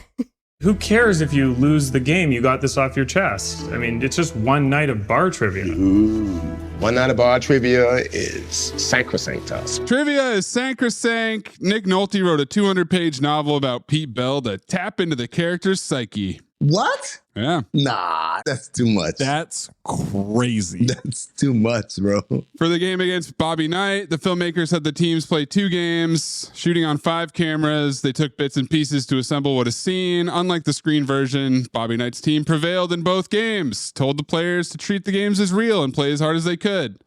Who cares if you lose the game? You got this off your chest. I mean, it's just one night of bar trivia. Ooh. One night of bar trivia is sacrosanct to us. Trivia is sacrosanct. Nick Nolte wrote a 200-page novel about Pete Bell to tap into the character's psyche. What? Yeah. Nah, that's too much. That's crazy. That's too much, bro. For the game against Bobby Knight, the filmmakers had the teams play 2 games, shooting on 5 cameras. They took bits and pieces to assemble what is seen. Unlike the screen version, Bobby Knight's team prevailed in both games, told the players to treat the games as real and play as hard as they could.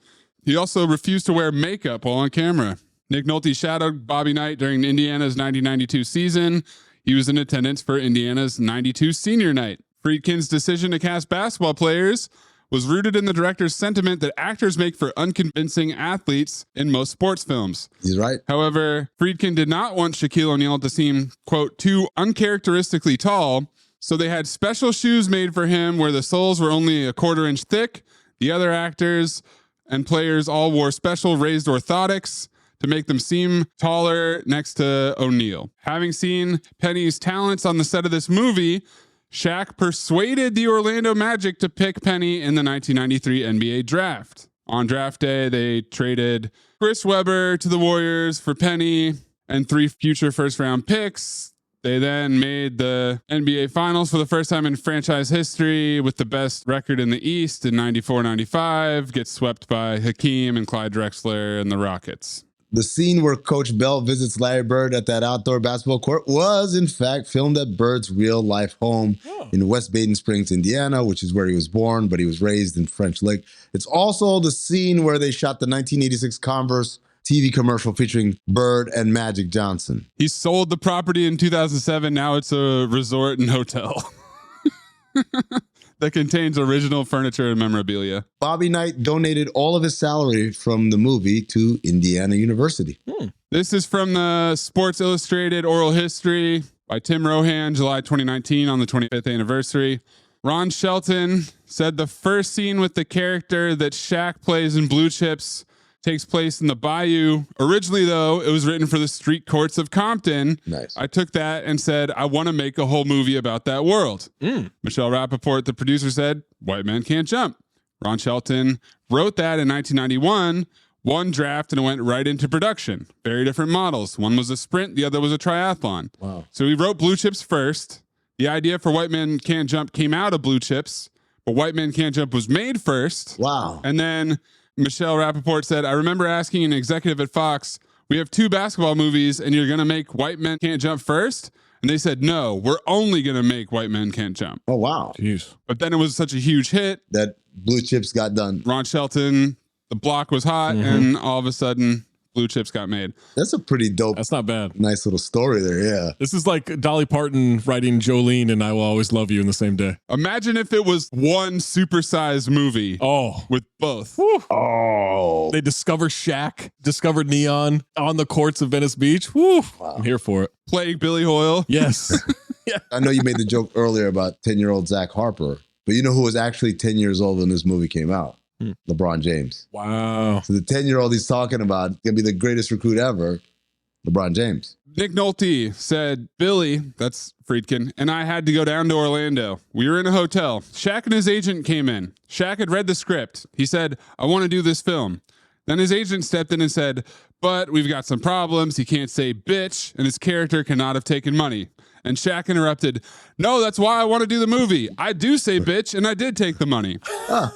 He also refused to wear makeup while on camera. Nick Nolte shadowed Bobby Knight during Indiana's 1992 season. He was in attendance for Indiana's 92 senior night. Friedkin's decision to cast basketball players was rooted in the director's sentiment that actors make for unconvincing athletes in most sports films. He's right. However, Friedkin did not want Shaquille O'Neal to seem, quote, too uncharacteristically tall, so they had special shoes made for him where the soles were only a 1/4 inch thick. The other actors and players all wore special raised orthotics to make them seem taller next to O'Neal. Having seen Penny's talents on the set of this movie, Shaq persuaded the Orlando Magic to pick Penny in the 1993 NBA draft. On draft day, they traded Chris Webber to the Warriors for Penny and 3 future first-round picks. They then made the NBA Finals for the first time in franchise history with the best record in the East in 94-95, gets swept by Hakeem and Clyde Drexler and the Rockets. The scene where Coach Bell visits Larry Bird at that outdoor basketball court was, in fact, filmed at Bird's real-life home in West Baden Springs, Indiana, which is where he was born, but he was raised in French Lick. It's also the scene where they shot the 1986 Converse TV commercial featuring Bird and Magic Johnson. He sold the property in 2007. Now it's a resort and hotel that contains original furniture and memorabilia. Bobby Knight donated all of his salary from the movie to Indiana University. This is from the Sports Illustrated Oral History by Tim Rohan, July 2019, on the 25th anniversary. Ron Shelton said the first scene with the character that Shaq plays in Blue Chips takes place in the Bayou. Originally, though, it was written for the street courts of Compton. Nice. I took that and said, I want to make a whole movie about that world. Michelle Rappaport, the producer, said, White Men Can't Jump. Ron Shelton wrote that in 1991, one draft, and it went right into production. Very different models. One was a sprint, the other was a triathlon. Wow. So he wrote Blue Chips first. The idea for White Men Can't Jump came out of Blue Chips, but White Men Can't Jump was made first. Wow. And then Michelle Rappaport said, I remember asking an executive at Fox, we have 2 basketball movies and you're going to make White Men Can't Jump first? And they said, no, we're only going to make White Men Can't Jump. Oh, wow. Jeez. But then it was such a huge hit that Blue Chips got done. Ron Shelton, the block was hot, and all of a sudden, Blue Chips got made. That's a pretty dope. That's not bad. Nice little story there, yeah. This is like Dolly Parton writing Jolene and I Will Always Love You in the same day. Imagine if it was one supersized movie. With both. Oh. They discover Shaq, discovered Neon on the courts of Venice Beach. Woo. Wow. I'm here for it. Playing Billy Hoyle. Yes. Yeah. I know you made the joke earlier about 10-year-old Zach Harper, but you know who was actually 10 years old when this movie came out? LeBron James. Wow. So the 10-year-old he's talking about is going to be the greatest recruit ever, LeBron James. Nick Nolte said, Billy, that's Friedkin, and I had to go down to Orlando. We were in a hotel. Shaq and his agent came in. Shaq had read the script. He said, I want to do this film. Then his agent stepped in and said, but we've got some problems. He can't say bitch, and his character cannot have taken money. And Shaq interrupted, no, that's why I want to do the movie. I do say bitch, and I did take the money.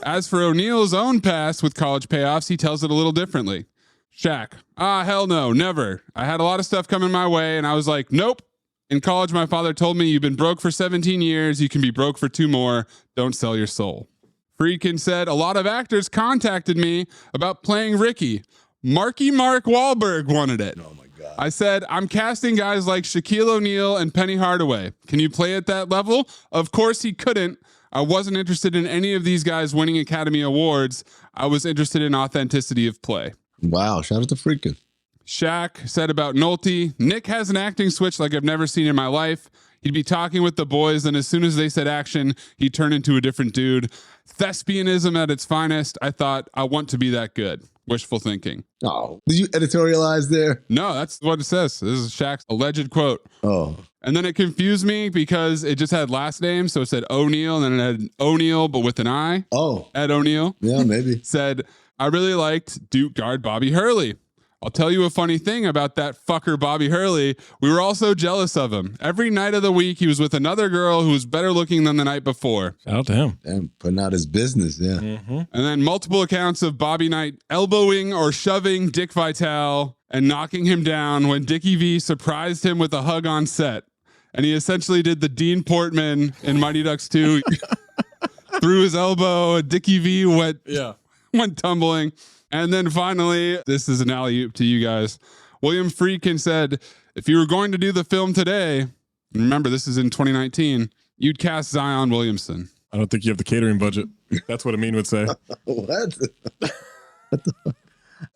As for O'Neal's own past with college payoffs, he tells it a little differently. Shaq, hell no, never. I had a lot of stuff coming my way, and I was like, nope. In college, my father told me, you've been broke for 17 years. You can be broke for 2 more. Don't sell your soul. Friedkin said, a lot of actors contacted me about playing Ricky. Marky Mark Wahlberg wanted it. Oh my God. I said, I'm casting guys like Shaquille O'Neal and Penny Hardaway. Can you play at that level? Of course he couldn't. I wasn't interested in any of these guys winning Academy Awards. I was interested in authenticity of play. Wow. Shout out to Friedkin. Shaq said about Nolte, Nick has an acting switch like I've never seen in my life. He'd be talking with the boys, and as soon as they said action, he'd turn into a different dude. Thespianism at its finest. I thought, I want to be that good. Wishful thinking. Oh, did you editorialize there? No, that's what it says. This is Shaq's alleged quote. Oh. And then it confused me because it just had last names. So it said O'Neal, and then it had O'Neal, but with an I. Oh. Ed O'Neal. Yeah, maybe. Said, I really liked Duke guard Bobby Hurley. I'll tell you a funny thing about that fucker Bobby Hurley. We were all so jealous of him. Every night of the week, he was with another girl who was better looking than the night before. Shout out to him. And putting out his business, yeah. Mm-hmm. And then multiple accounts of Bobby Knight elbowing or shoving Dick Vitale and knocking him down when Dickie V surprised him with a hug on set. And he essentially did the Dean Portman in Mighty Ducks 2. Threw his elbow, and Dickie V went tumbling. And then finally, this is an alley-oop to you guys. William Friedkin said, if you were going to do the film today, remember this is in 2019, you'd cast Zion Williamson. I don't think you have the catering budget. That's what Amin would say. What?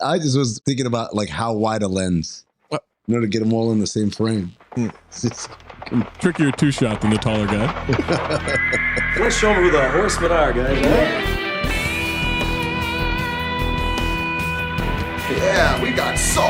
I just was thinking about like how wide a lens. What? In order to get them all in the same frame. Trickier two-shot than the taller guy. Let's show them who the horsemen are, guys. Yeah, we got soul.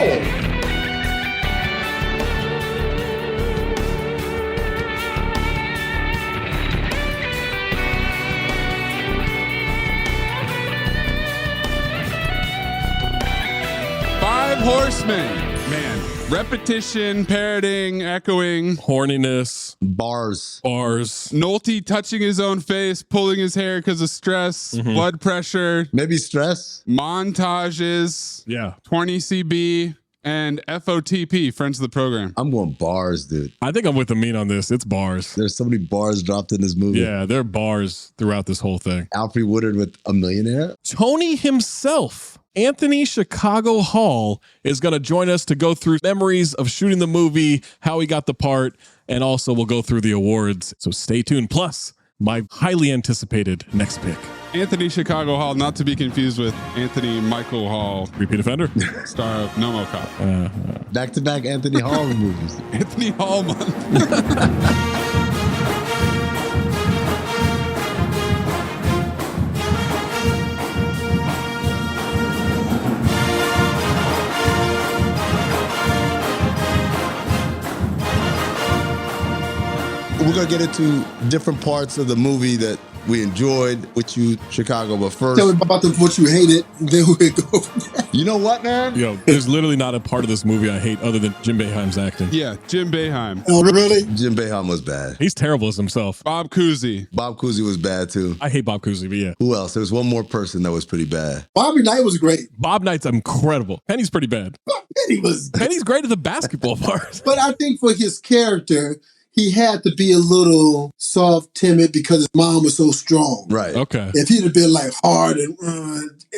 Five Horsemen. Man, repetition, parroting, echoing. Horniness. Bars. Nolte touching his own face, pulling his hair because of stress, blood pressure. Maybe stress. Montages. Yeah. 20 CB and FOTP, friends of the program. I'm going bars, dude. I think I'm with Amin on this. It's bars. There's so many bars dropped in this movie. Yeah, there are bars throughout this whole thing. Alfred Woodard with A Millionaire. Tony himself, Anthony Chicago Hall, is going to join us to go through memories of shooting the movie, how he got the part, and also we'll go through the awards. So stay tuned. Plus, my highly anticipated next pick. Anthony Chicago Hall, not to be confused with Anthony Michael Hall. Repeat offender. Star of No Mo Cop. Back-to-back Anthony Hall movies. Anthony Hall month. We're going to get into different parts of the movie that we enjoyed with you, Chicago. But first, tell me about what you hated, and then we'll go from there. You know what, man? Yo, there's literally not a part of this movie I hate other than Jim Boeheim's acting. Yeah, Jim Boeheim. Oh, really? Jim Boeheim was bad. He's terrible as himself. Bob Cousy. Bob Cousy was bad, too. I hate Bob Cousy, but yeah. Who else? There was one more person that was pretty bad. Bobby Knight was great. Bob Knight's incredible. Penny's pretty bad. Penny's great at the basketball part. But I think for his character, he had to be a little soft, timid because his mom was so strong. Right. Okay. If he'd have been like hard and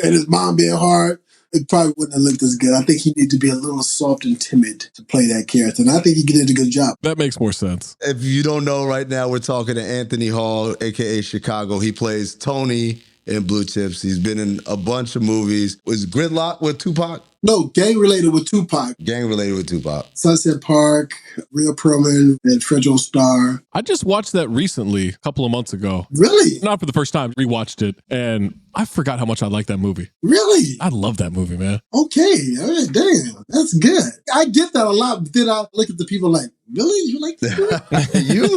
his mom being hard, it probably wouldn't have looked as good. I think he needed to be a little soft and timid to play that character. And I think he did a good job. That makes more sense. If you don't know right now, we're talking to Anthony Hall, a.k.a. Chicago. He plays Tony in Blue Chips. He's been in a bunch of movies. Was Gridlock with Tupac? No, gang-related with Tupac. Gang-related with Tupac. Sunset Park, Rhea Perlman, and Fredro Starr. I just watched that recently, a couple of months ago. Really? Not for the first time, rewatched it, and I forgot how much I like that movie. Really? I love that movie, man. Okay. All right, damn. That's good. I get that a lot, but then I look at the people like, really? You like this movie? You?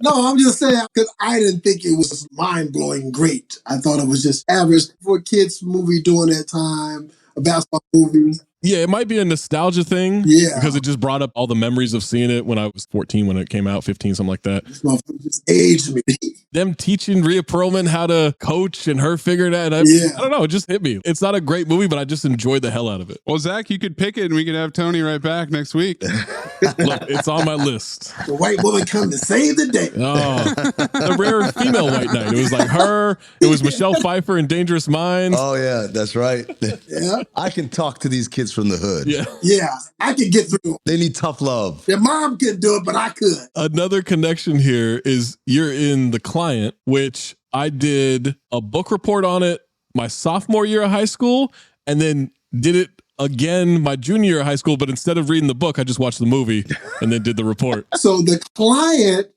No, I'm just saying, because I didn't think it was mind-blowing great. I thought it was just average for a kid's movie during that time. A basketball movie. Yeah, it might be a nostalgia thing. Yeah. Because it just brought up all the memories of seeing it when I was 14, when it came out, 15, something like that. This motherfucker just aged me. Them teaching Rhea Perlman how to coach and her figuring that out. Yeah. I don't know. It just hit me. It's not a great movie, but I just enjoyed the hell out of it. Well, Zach, you could pick it and we could have Tony right back next week. Look, it's on my list. The white woman come to save the day. Oh, the rare female white knight. It was like her. It was Michelle Pfeiffer in Dangerous Minds. Oh, yeah, that's right. Yeah. I can talk to these kids from the hood. Yeah. Yeah, I could get through. They need tough love. Their mom couldn't do it, but I could. Another connection here is you're in The Client, which I did a book report on it my sophomore year of high school, and then did it again my junior year of high school, but instead of reading the book, I just watched the movie and then did the report. So The Client,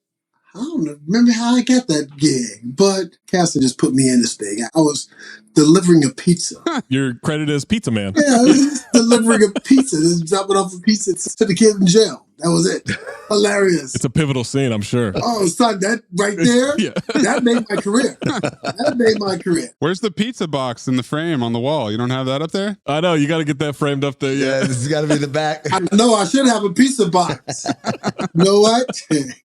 I don't remember how I got that gig, but Cassie just put me in this thing. I was delivering a pizza. You're credited as Pizza Man. Yeah, I was delivering a pizza, just dropping off a pizza to the kid in jail. That was it. Hilarious. It's a pivotal scene, I'm sure. Oh, son, that right there, Yeah. that made my career. That made my career. Where's the pizza box in the frame on the wall? You don't have that up there? I know, you got to get that framed up there. Yeah, this has got to be the back. No, I should have a pizza box. You know what?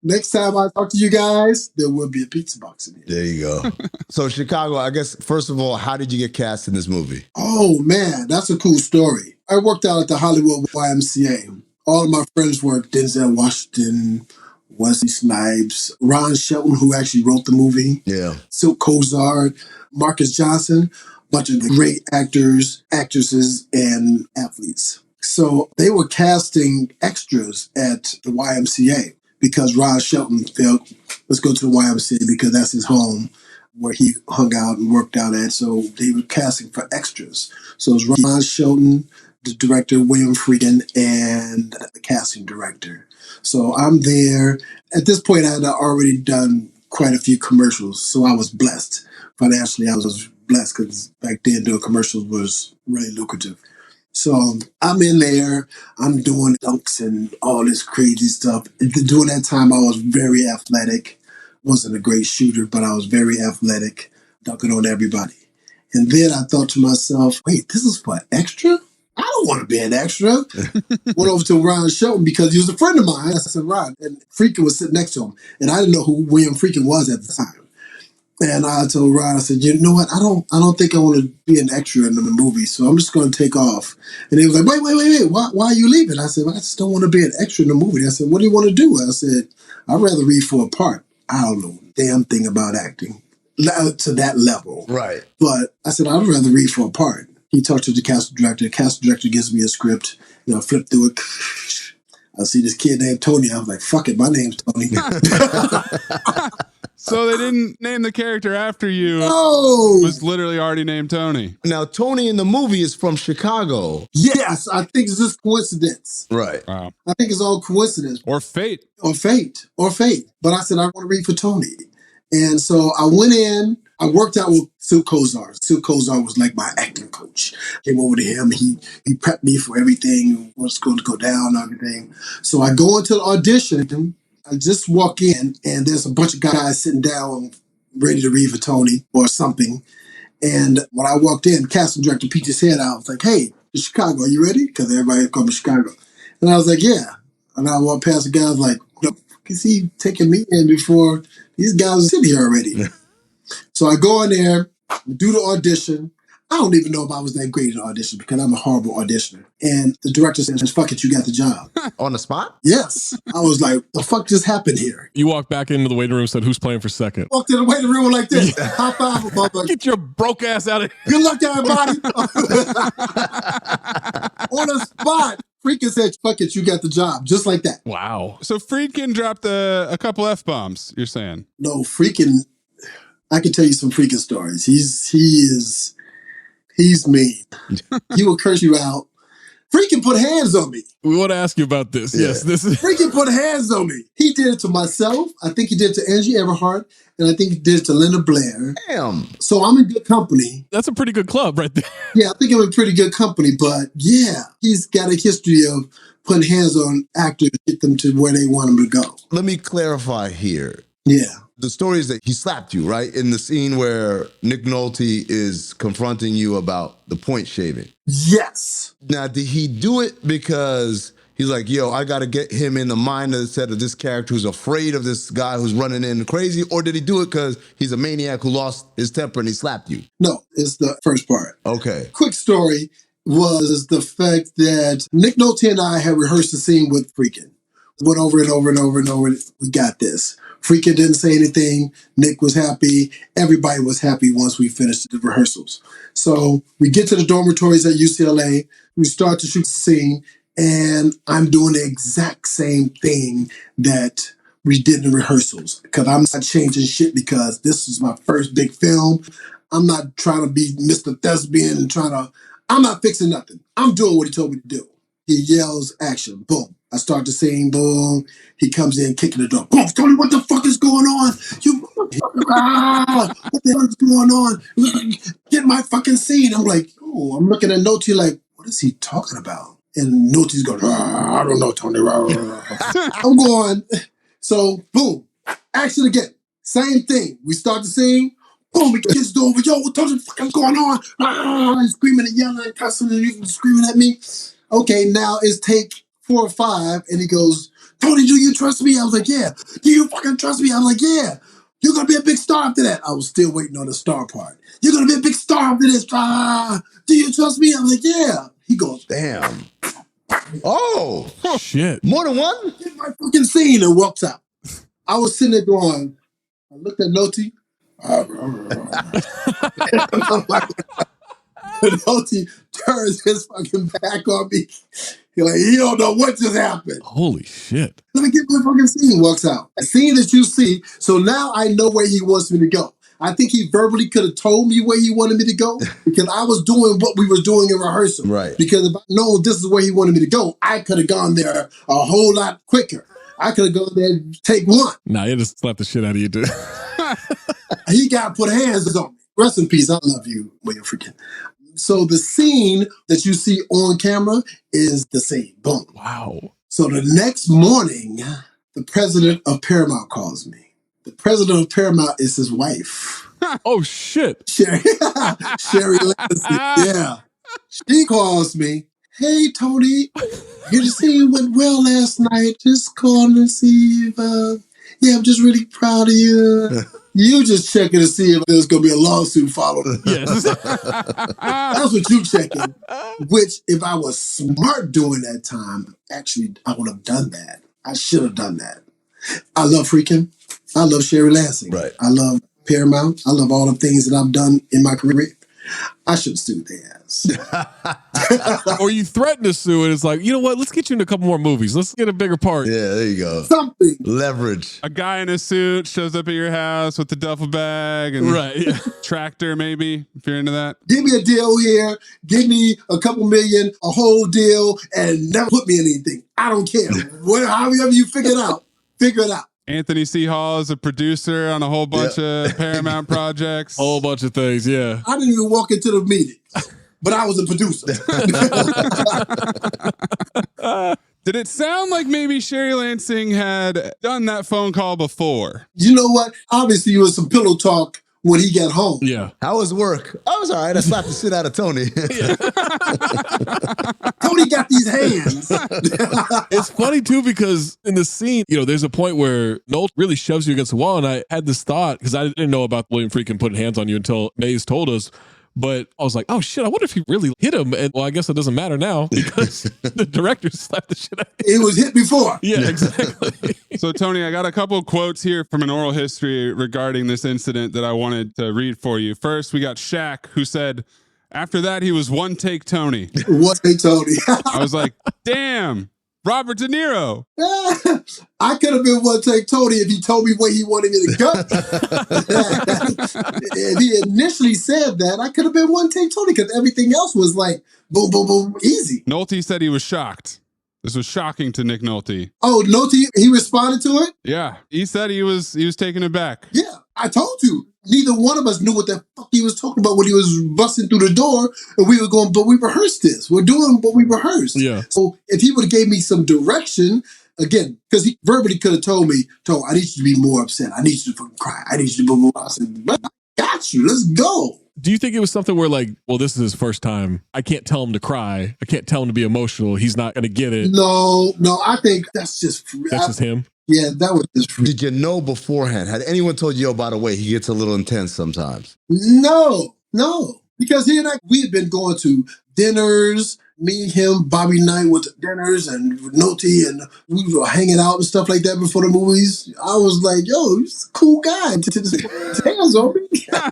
Next time I talk to you guys, there will be a pizza box in here. There you go. So Chicago, I guess, first of all, how did you get cast in this movie? Oh, man, that's a cool story. I worked out at the Hollywood YMCA. All of my friends worked. Denzel Washington, Wesley Snipes, Ron Shelton, who actually wrote the movie. Yeah. Silk Cozart, Marcus Johnson, bunch of great actors, actresses, and athletes. So they were casting extras at the YMCA because Ron Shelton felt, let's go to the YMCA because that's his home where he hung out and worked out at. So they were casting for extras. So it was Ron Shelton, the director, William Friedkin, and the casting director. So I'm there. At this point, I had already done quite a few commercials, so I was blessed. Financially, I was blessed because back then doing commercials was really lucrative. So I'm in there. I'm doing dunks and all this crazy stuff. During that time, I was very athletic. Wasn't a great shooter, but I was very athletic, dunking on everybody. And then I thought to myself, wait, this is for extra? I don't want to be an extra. Went over to Ron Shelton because he was a friend of mine. I said, Ron, and Friedkin was sitting next to him. And I didn't know who William Friedkin was at the time. And I told Ron, I said, you know what? I don't think I want to be an extra in the movie, so I'm just going to take off. And he was like, wait. Why are you leaving? I said, well, I just don't want to be an extra in the movie. I said, what do you want to do? I said, I'd rather read for a part. I don't know a damn thing about acting to that level. Right. But I said, I'd rather read for a part. He talked to the casting director. The casting director gives me a script. I flip through it. I see this kid named Tony. I was like, fuck it, my name's Tony. So they didn't name the character after you. No. It was literally already named Tony. Now, Tony in the movie is from Chicago. Yes, I think it's just coincidence. Right. Wow. I think it's all coincidence. Or fate. Or fate. But I said, I want to read for Tony. And so I went in. I worked out with Silk Cozart. Silk Cozart was like my acting coach. Came over to him. He prepped me for everything, what's going to go down and everything. So I go into the audition. I just walk in, and there's a bunch of guys sitting down ready to read for Tony or something. And when I walked in, casting director peeked his head out. I was like, hey, it's Chicago. Are you ready? Because everybody called me Chicago. And I was like, yeah. And I walked past the guy. I was like, is he taking me in before these guys are sitting here already? So I go in there, do the audition. I don't even know if I was that great at audition because I'm a horrible auditioner. And the director says, fuck it, you got the job. On the spot? Yes. I was like, the fuck just happened here? You walked back into the waiting room and said, who's playing for second? Walked in the waiting room like this. High five, motherfucker. Get your broke ass out of here. Good luck, everybody. On the spot. Friedkin said, fuck it, you got the job. Just like that. Wow. So Friedkin dropped a couple F-bombs, you're saying? No, Friedkin, I can tell you some Friedkin stories. He's mean. He will curse you out. Friedkin put hands on me. We want to ask you about this. Yeah. Yes, this is. Friedkin put hands on me. He did it to myself. I think he did it to Angie Everhart. And I think he did it to Linda Blair. Damn. So I'm in good company. That's a pretty good club right there. Yeah, I think I'm in pretty good company. But yeah, he's got a history of putting hands on actors to get them to where they want them to go. Let me clarify here. Yeah. The story is that he slapped you, right? In the scene where Nick Nolte is confronting you about the point shaving. Yes. Now, did he do it because he's like, yo, I got to get him in the mindset of this character who's afraid of this guy who's running in crazy? Or did he do it because he's a maniac who lost his temper and he slapped you? No, it's the first part. Okay. Quick story was the fact that Nick Nolte and I had rehearsed the scene with Friedkin. Went over and over and over and over. We got this. Friedkin didn't say anything. Nick was happy. Everybody was happy once we finished the rehearsals. So we get to the dormitories at UCLA. We start to shoot the scene, and I'm doing the exact same thing that we did in rehearsals. Because I'm not changing shit because this is my first big film. I'm not trying to be Mr. Thespian and I'm not fixing nothing. I'm doing what he told me to do. He yells, action, boom. I start to sing, boom. He comes in, kicking the door. Boom, Tony, what the fuck is going on? What the hell is going on? Get my fucking scene. I'm like, oh, I'm looking at Nolte like, what is he talking about? And Nolte's going, I don't know, Tony. I'm going, so boom, action again. Same thing. We start to sing. Boom, he gets the door over. Yo, what the fuck is going on? He's screaming and yelling and cussing and screaming at me. Okay, now it's take 4 or 5, and he goes, Tony, do you trust me? I was like, yeah. Do you fucking trust me? I was like, yeah. You're going to be a big star after that. I was still waiting on the star part. You're going to be a big star after this. Do you trust me? I was like, yeah. He goes, damn. Oh, shit. More than one? Get my fucking scene, and walks out. I was sitting there going, I looked at Nolte. Nolte turns his fucking back on me. He's like, he don't know what just happened. Holy shit. Let me get my fucking scene. Walks out. A scene that you see. So now I know where he wants me to go. I think he verbally could have told me where he wanted me to go because I was doing what we were doing in rehearsal. Right. Because if I know this is where he wanted me to go, I could have gone there a whole lot quicker. I could have gone there and take one. Nah, he just slapped the shit out of you, dude. He got to put hands on me. Rest in peace. I love you, William Friedkin. So the scene that you see on camera is the scene. Boom. Wow. So the next morning, the president of Paramount calls me. The president of Paramount is his wife. Oh, shit. Sherry Lansing. Yeah. She calls me. Hey, Tony, your scene went well last night. Just calling to see if, I'm just really proud of you. You just checking to see if there's going to be a lawsuit followed. Yes. That's what you checking. Which, if I was smart during that time, actually, I would have done that. I should have done that. I love Friedkin. I love Sherry Lansing. Right. I love Paramount. I love all the things that I've done in my career. I should have sued their ass. Or you threaten to sue and it's like, you know what? Let's get you in a couple more movies. Let's get a bigger part. Yeah, there you go. Something. Leverage. A guy in a suit shows up at your house with the duffel bag and tractor, maybe, if you're into that. Give me a deal here. Give me a couple million, a whole deal, and never put me in anything. I don't care. However you figure it out, figure it out. Anthony C. Hall is a producer on a whole bunch of Paramount projects. Whole bunch of things, yeah. I didn't even walk into the meeting, but I was a producer. Did it sound like maybe Sherry Lansing had done that phone call before? You know what? Obviously, it was some pillow talk when he got home. Yeah. How was work? I was all right. I slapped the shit out of Tony. Tony got these hands. It's funny too because in the scene, there's a point where Nolte really shoves you against the wall, and I had this thought because I didn't know about William Friedkin putting hands on you until Mayes told us. But I was like, oh shit, I wonder if he really hit him. And well, I guess it doesn't matter now because the director slapped the shit out of him. It was hit before. Yeah, exactly. So Tony, I got a couple of quotes here from an oral history regarding this incident that I wanted to read for you. First, we got Shaq, who said, after that, he was one take Tony. One take Tony. I was like, damn, Robert De Niro. I could have been one take Tony if he told me where he wanted me to go. If he initially said that, I could have been one take Tony because everything else was like boom, boom, boom, easy. Nolte said he was shocked. This was shocking to Nick Nolte. Oh, Nolte, he responded to it? Yeah, he said he was taken aback. Yeah, I told you. Neither one of us knew what the fuck he was talking about when he was busting through the door, and we were going, but we rehearsed this. We're doing what we rehearsed. Yeah. So if he would have gave me some direction, again, because he verbally could have told me, I need you to be more upset. I need you to fucking cry. I need you to be more. I said, I got you. Let's go. Do you think it was something where like, well, this is his first time. I can't tell him to cry. I can't tell him to be emotional. He's not going to get it. No, I think that's just him. Yeah, that was just. Did you know beforehand? Had anyone told you, by the way, he gets a little intense sometimes? No. Because he and I, we had been going to dinners. Me, him, Bobby Knight went to dinners and Nolte, and we were hanging out and stuff like that before the movies. I was like, yo, he's a cool guy. To his hands on me.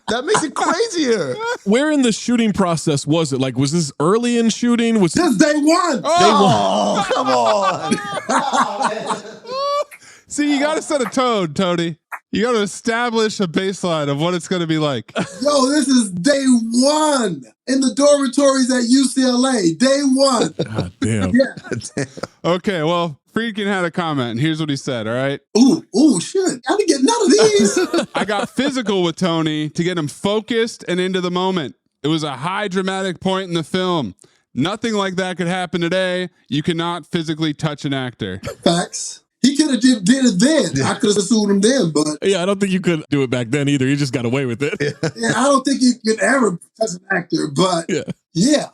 That makes it crazier. Where in the shooting process was it? Like, was this early in shooting? Was this day one? Oh, come on. See, you got to set a tone, Tony. You got to establish a baseline of what it's going to be like. Yo, this is day one in the dormitories at UCLA. Day one. God damn. Yeah. Okay, well, Friedkin had a comment, and here's what he said, all right? Ooh, shit. I didn't get none of these. I got physical with Tony to get him focused and into the moment. It was a high dramatic point in the film. Nothing like that could happen today. You cannot physically touch an actor. Facts. He could have did it then. I could have sued him then, but Yeah, I don't think you could do it back then either. You just got away with it. yeah, I don't think you could ever touch an actor. But yeah.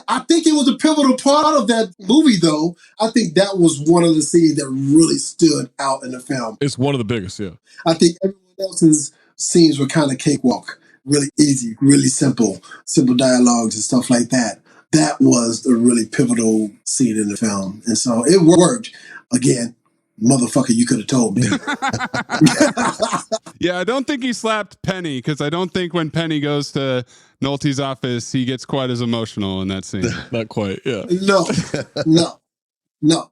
I think it was a pivotal part of that movie, though. I think that was one of the scenes that really stood out in the film. It's one of the biggest, yeah. I think everyone else's scenes were kind of cakewalk, really easy, really simple dialogues and stuff like that. That was a really pivotal scene in the film, and so it worked. Again, motherfucker, you could have told me. Yeah, I don't think he slapped Penny, because I don't think when Penny goes to Nolte's office, he gets quite as emotional in that scene. Not quite, yeah. No.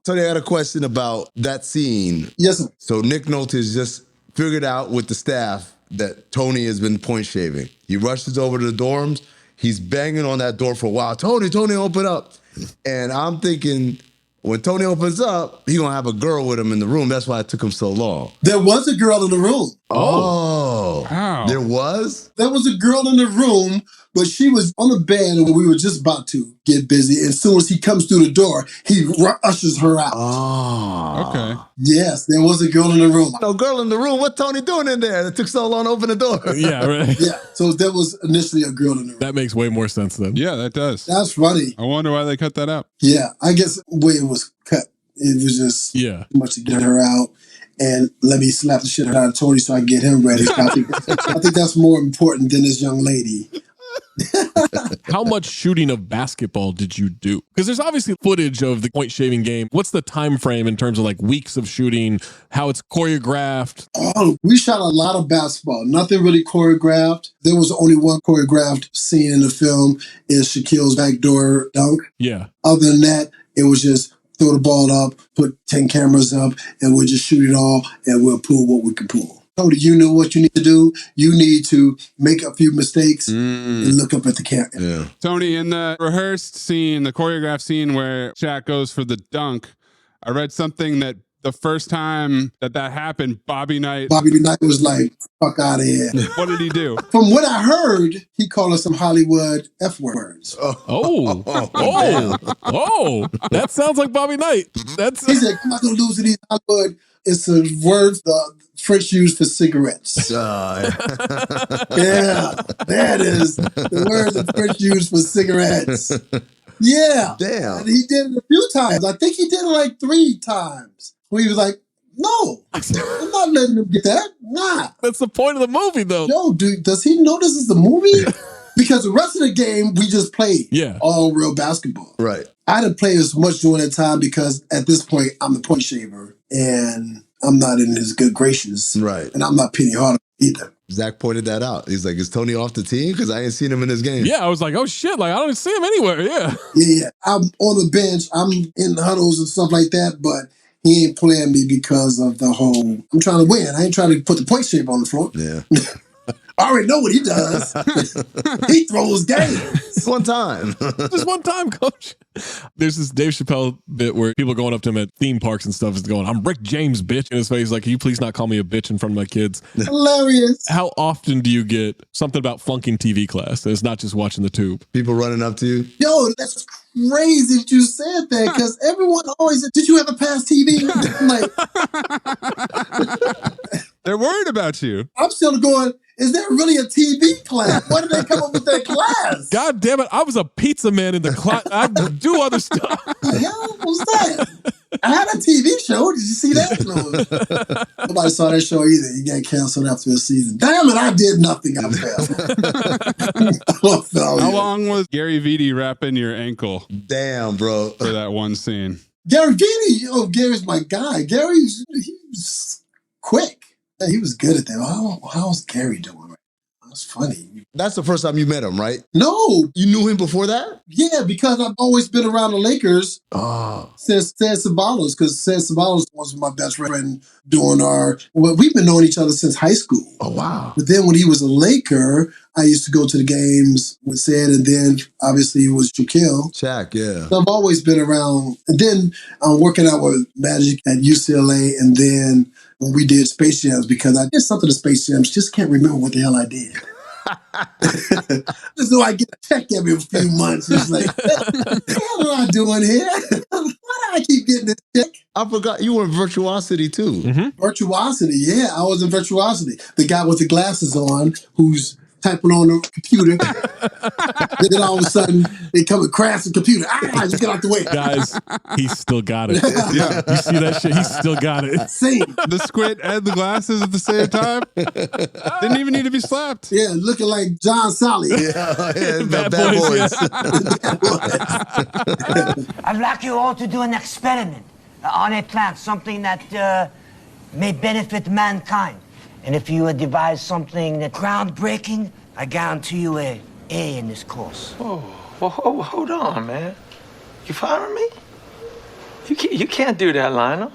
Tony, I had a question about that scene. Yes, sir. So Nick Nolte has just figured out with the staff that Tony has been point shaving. He rushes over to the dorms. He's banging on that door for a while. Tony, open up. And I'm thinking, when Tony opens up, he gonna have a girl with him in the room. That's why it took him so long. There was a girl in the room. Oh. Wow. There was? There was a girl in the room, but she was on the bed and we were just about to get busy. As soon as he comes through the door, he ushers her out. Oh. Okay. Yes, there was a girl in the room. No girl in the room. What Tony doing in there? It took so long to open the door. Yeah, right. Yeah, so there was initially a girl in the room. That makes way more sense then. Yeah, that does. That's funny. I wonder why they cut that out. Yeah, I guess the way it was cut, it was just too much to get her out. And let me slap the shit out of Tony so I can get him ready. I think that's more important than this young lady. How much shooting of basketball did you do? Because there's obviously footage of the point shaving game. What's the time frame in terms of like weeks of shooting, how it's choreographed? Oh, we shot a lot of basketball. Nothing really choreographed. There was only one choreographed scene in the film is Shaquille's backdoor dunk. Yeah. Other than that, it was just throw the ball up, put 10 cameras up, and we'll just shoot it all, and we'll pull what we can pull. Tony, you know what you need to do? You need to make a few mistakes and look up at the camera. Yeah. Tony, in the rehearsed scene, the choreographed scene where Shaq goes for the dunk, I read something that the first time that happened, Bobby Knight was like, fuck out of here. What did he do? From what I heard, he called us some Hollywood F words. Oh, that sounds like Bobby Knight. He said, I'm not going to lose to these Hollywood. It's a word the French use for cigarettes. Yeah, that is the word the French use for cigarettes. Yeah. Damn. And he did it a few times. I think he did it like 3 times. Where he was like, no, I'm not letting him get that. Nah. That's the point of the movie, though. Yo, dude, does he know this is the movie? Because the rest of the game, we just played all real basketball. Right. I didn't play as much during that time because at this point, I'm the point shaver. And I'm not in his good graces. Right. And I'm not Penny Hardaway either. Zach pointed that out. He's like, is Tony off the team? Because I ain't seen him in this game. Yeah, I was like, oh shit, like I don't see him anywhere. Yeah. Yeah. I'm on the bench. I'm in the huddles and stuff like that, but he ain't playing me because of the whole, I'm trying to win. I ain't trying to put the point shape on the floor. Yeah. I already know what he does. He throws games. One time. Just one time, coach. There's this Dave Chappelle bit where people are going up to him at theme parks and stuff is going, I'm Rick James, bitch. In his face, like, can you please not call me a bitch in front of my kids? Hilarious. How often do you get something about flunking TV class? And it's not just watching the tube. People running up to you. Yo, that's crazy that you said that because everyone always said, did you ever pass TV? I'm like, they're worried about you. I'm still going, is there really a TV class? Why did they come up with that class? God damn it. I was a pizza man in the class. I do other stuff. What the hell was that? I had a TV show. Did you see that? No. Nobody saw that show either. You got canceled after a season. Damn it, I did nothing. I fell. How long was Gary Vitti wrapping your ankle? Damn, bro. For that one scene. Gary Vitti, Gary's my guy. He's quick. Yeah, he was good at that. How's Gary doing? That's funny. That's the first time you met him, right? No. You knew him before that? Yeah, because I've always been around the Lakers since Ted Ceballos, because Ted Ceballos was my best friend during we've been knowing each other since high school. Oh, wow. But then when he was a Laker, I used to go to the games with Ted, and then obviously it was Shaquille. Shaq, yeah. So I've always been around. And then I'm working out with Magic at UCLA, and then when we did Space Jams, because I did something to Space Jams, just can't remember what the hell I did. Just so I get a check every few months. It's like, what the hell am I doing here? Why do I keep getting this check? I forgot you were in Virtuosity too. Mm-hmm. Virtuosity, yeah. I was in Virtuosity. The guy with the glasses on who's typing on the computer. Then all of a sudden, they come and crash the computer. Just get out the way. Guys, he's still got it. Yeah. You see that shit? He's still got it. Same. The squint and the glasses at the same time. Didn't even need to be slapped. Yeah, looking like John Sally. Bad Boys. I'd like you all to do an experiment on a plant, something that may benefit mankind. And if you devise something that's groundbreaking, I guarantee you a A in this course. Oh, well, hold on, man. You following me? You can't do that, Lionel.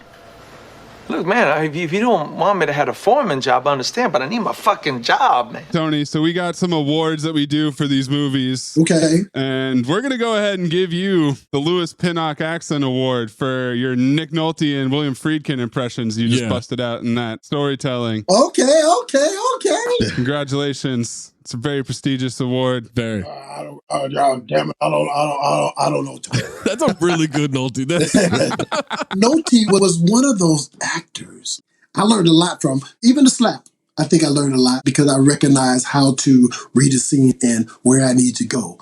Look, man, if you don't want me to have a foreman job, I understand, but I need my fucking job, man. Tony, so we got some awards that we do for these movies. Okay. And we're going to go ahead and give you the Louis Pinnock Accent Award for your Nick Nolte and William Friedkin impressions you just busted out in that storytelling. Okay. Congratulations. It's a very prestigious award. Very. Damn it. I don't know. That's a really good Nolte. Nolte was one of those actors I learned a lot from. Even the slap, I think I learned a lot because I recognized how to read a scene and where I need to go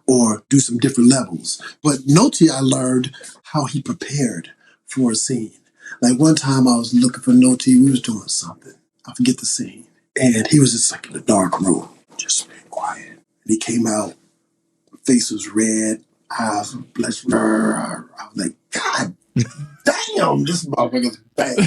or do some different levels. But Nolte, I learned how he prepared for a scene. Like one time I was looking for Nolte, we was doing something. I forget the scene. And he was just like in a dark room, just being quiet. And he came out, face was red, eyes were bloodshot. I was like, God damn, this motherfucker's bad.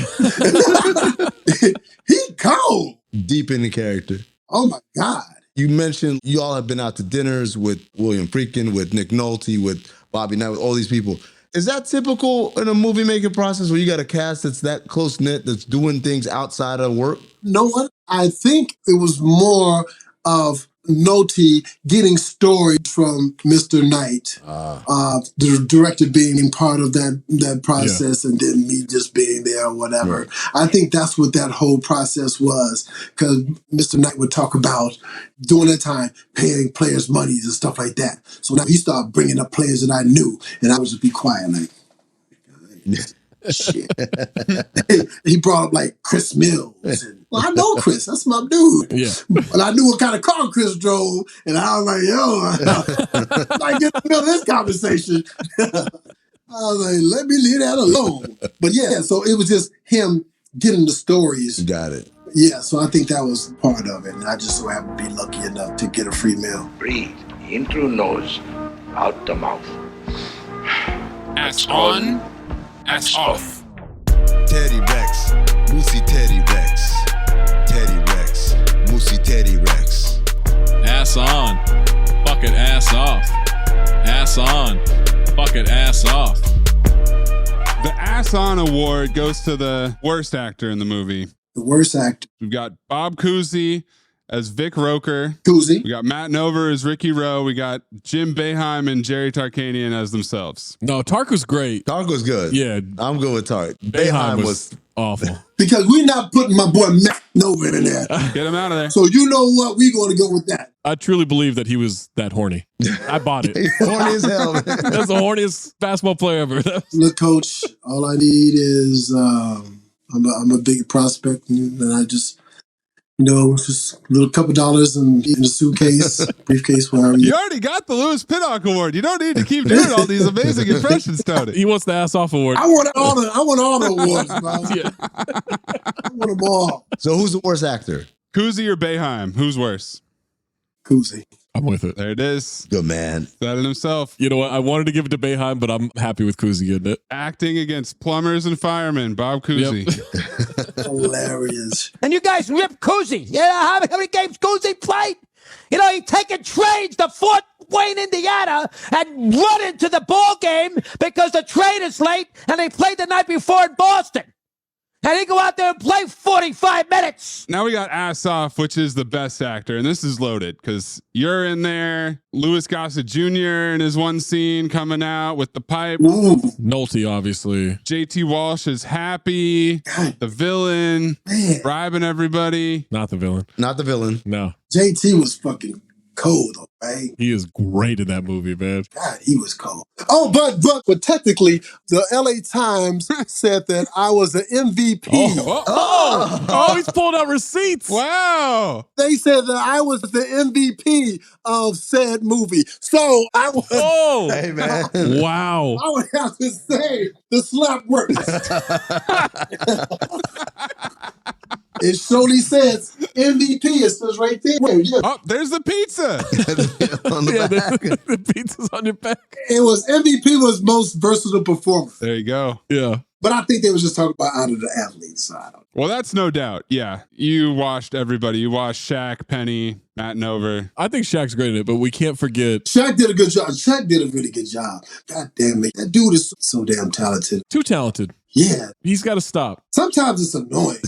He cold. Deep in the character. Oh my God. You mentioned you all have been out to dinners with William Friedkin, with Nick Nolte, with Bobby Knight, with all these people. Is that typical in a movie making process where you got a cast that's that close knit, that's doing things outside of work? No, I think it was more of Nolte getting stories from Mr. Knight, the director being part of that process, and then me just being there or whatever. Right. I think that's what that whole process was, because Mr. Knight would talk about, during that time, paying players' monies and stuff like that. So now he started bringing up players that I knew, and I would just be quiet like, shit. He brought up like Chris Mills. Well, I know Chris. That's my dude. Yeah. But I knew what kind of car Chris drove, and I was like, yo, I get in the middle of this conversation. I was like, let me leave that alone. But yeah, so it was just him getting the stories. Got it. Yeah, so I think that was part of it. And I just so happened to be lucky enough to get a free meal. Breathe in through nose, out the mouth. Ass on, ass off. Teddy Rex, Moosey Teddy Rex. Teddy Rex, Moosey Teddy Rex. Ass on, fuck it, ass off. Ass on, fuck it, ass off. The Ass On Award goes to the worst actor in the movie. The worst actor. We've got Bob Cousy as Vic Roker. Cousy. We got Matt Nover as Ricky Rowe. We got Jim Boeheim and Jerry Tarkanian as themselves. No, Tark was great. Tark was good. Yeah. I'm good with Tark. Boeheim was awful. Because we're not putting my boy Matt Nover in there. Get him out of there. So you know what? We're going to go with that. I truly believe that he was that horny. I bought it. Horny as hell, man. That's the horniest basketball player ever. Look, Coach, all I need is I'm a big prospect, and I just Just a little couple dollars in a suitcase, briefcase, whatever. You already got the Louis Pinnock Award. You don't need to keep doing all these amazing impressions, Tony. He wants the ass off award. I want all the awards, bro. Yeah. I want them all. So who's the worst actor? Kuzi or Boeheim? Who's worse? Kuzi. I'm with it. There it is. Good man. Said it himself. You know what? I wanted to give it to Boeheim, but I'm happy with Kuzi getting it. Acting against plumbers and firemen, Bob Kuzi. Yep. Hilarious. And you guys rip Kuzi. You know how many games Kuzi played? You know, he taking trains to Fort Wayne, Indiana, and running to the ball game because the train is late and they played the night before in Boston. And he go out there and play 45 minutes. Now we got Ass Off, which is the best actor. And this is loaded because you're in there. Louis Gossett Jr. in his one scene coming out with the pipe. Ooh. Nolte, obviously. JT Walsh is happy. The villain. Man. Bribing everybody. Not the villain. Not the villain. No. JT was fucking cold, though, right? He is great in that movie, man. God, he was cold. Oh, but technically, the LA Times said that I was an MVP. Oh, he's pulling out receipts. Wow. They said that I was the MVP of said movie. So I was. Oh, hey, man. Wow. I would have to say the slap works. It surely says MVP. It says right there. Yeah. Oh, there's the pizza. On the back. The pizza's on your back. It was MVP was most versatile performer. There you go. Yeah. But I think they was just talking about out of the athletes side. Well, that's no doubt. Yeah. You washed everybody. You washed Shaq, Penny, Matt Nover. I think Shaq's great in it, but we can't forget. Shaq did a good job. Shaq did a really good job. God damn it. That dude is so damn talented. Too talented. Yeah. He's got to stop. Sometimes it's annoying.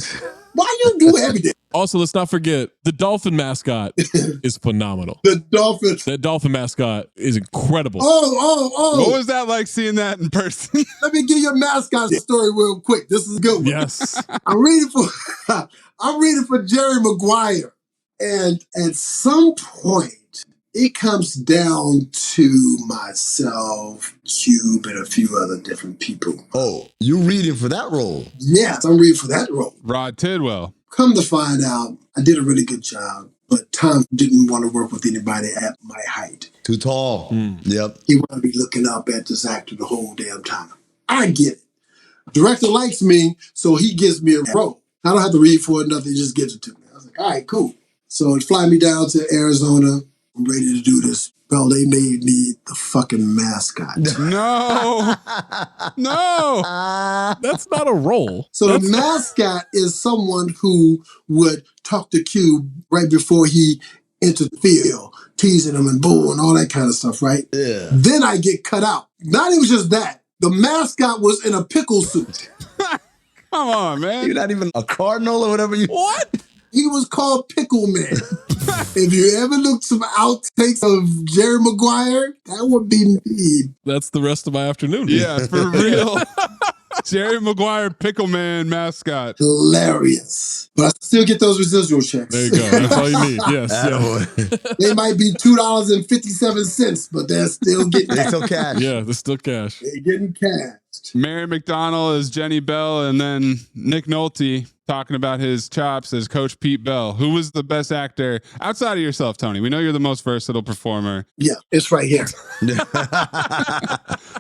Why you do everything? Also, let's not forget the dolphin mascot is phenomenal. The dolphin. That dolphin mascot is incredible. Oh. What was that like seeing that in person? Let me give you a mascot story real quick. This is a good one. Yes. I'm reading for Jerry Maguire. And at some point, it comes down to myself, Cube, and a few other different people. Oh, you reading for that role? Yes, I'm reading for that role. Rod Tidwell. Come to find out, I did a really good job, but Tom didn't want to work with anybody at my height. Too tall. Yep. He wanted me looking up at this actor the whole damn time. I get it. Director likes me, so he gives me a role. I don't have to read for it, nothing, he just gives it to me. I was like, all right, cool. So it fly me down to Arizona. I'm ready to do this. Bro, they made me the fucking mascot. No. No. That's not a role. So the mascot is someone who would talk to Cube right before he entered the field, teasing him and bull and all that kind of stuff, right? Yeah. Then I get cut out. Not even just that. The mascot was in a pickle suit. Come on, man. You're not even a cardinal or whatever you... What? He was called Pickle Man. If you ever look some outtakes of Jerry Maguire, that would be me. That's the rest of my afternoon. Yeah, for real. Jerry Maguire, Pickle Man mascot. Hilarious. But I still get those residual checks. There you go. That's all you need. Yes. Yeah. They might be $2.57, but they're still getting They still cash. Yeah, there's still cash. They're getting cashed. Mary McDonnell as Jenny Bell, and then Nick Nolte talking about his chops as Coach Pete Bell. Who was the best actor outside of yourself, Tony? We know you're the most versatile performer. Yeah, it's right here.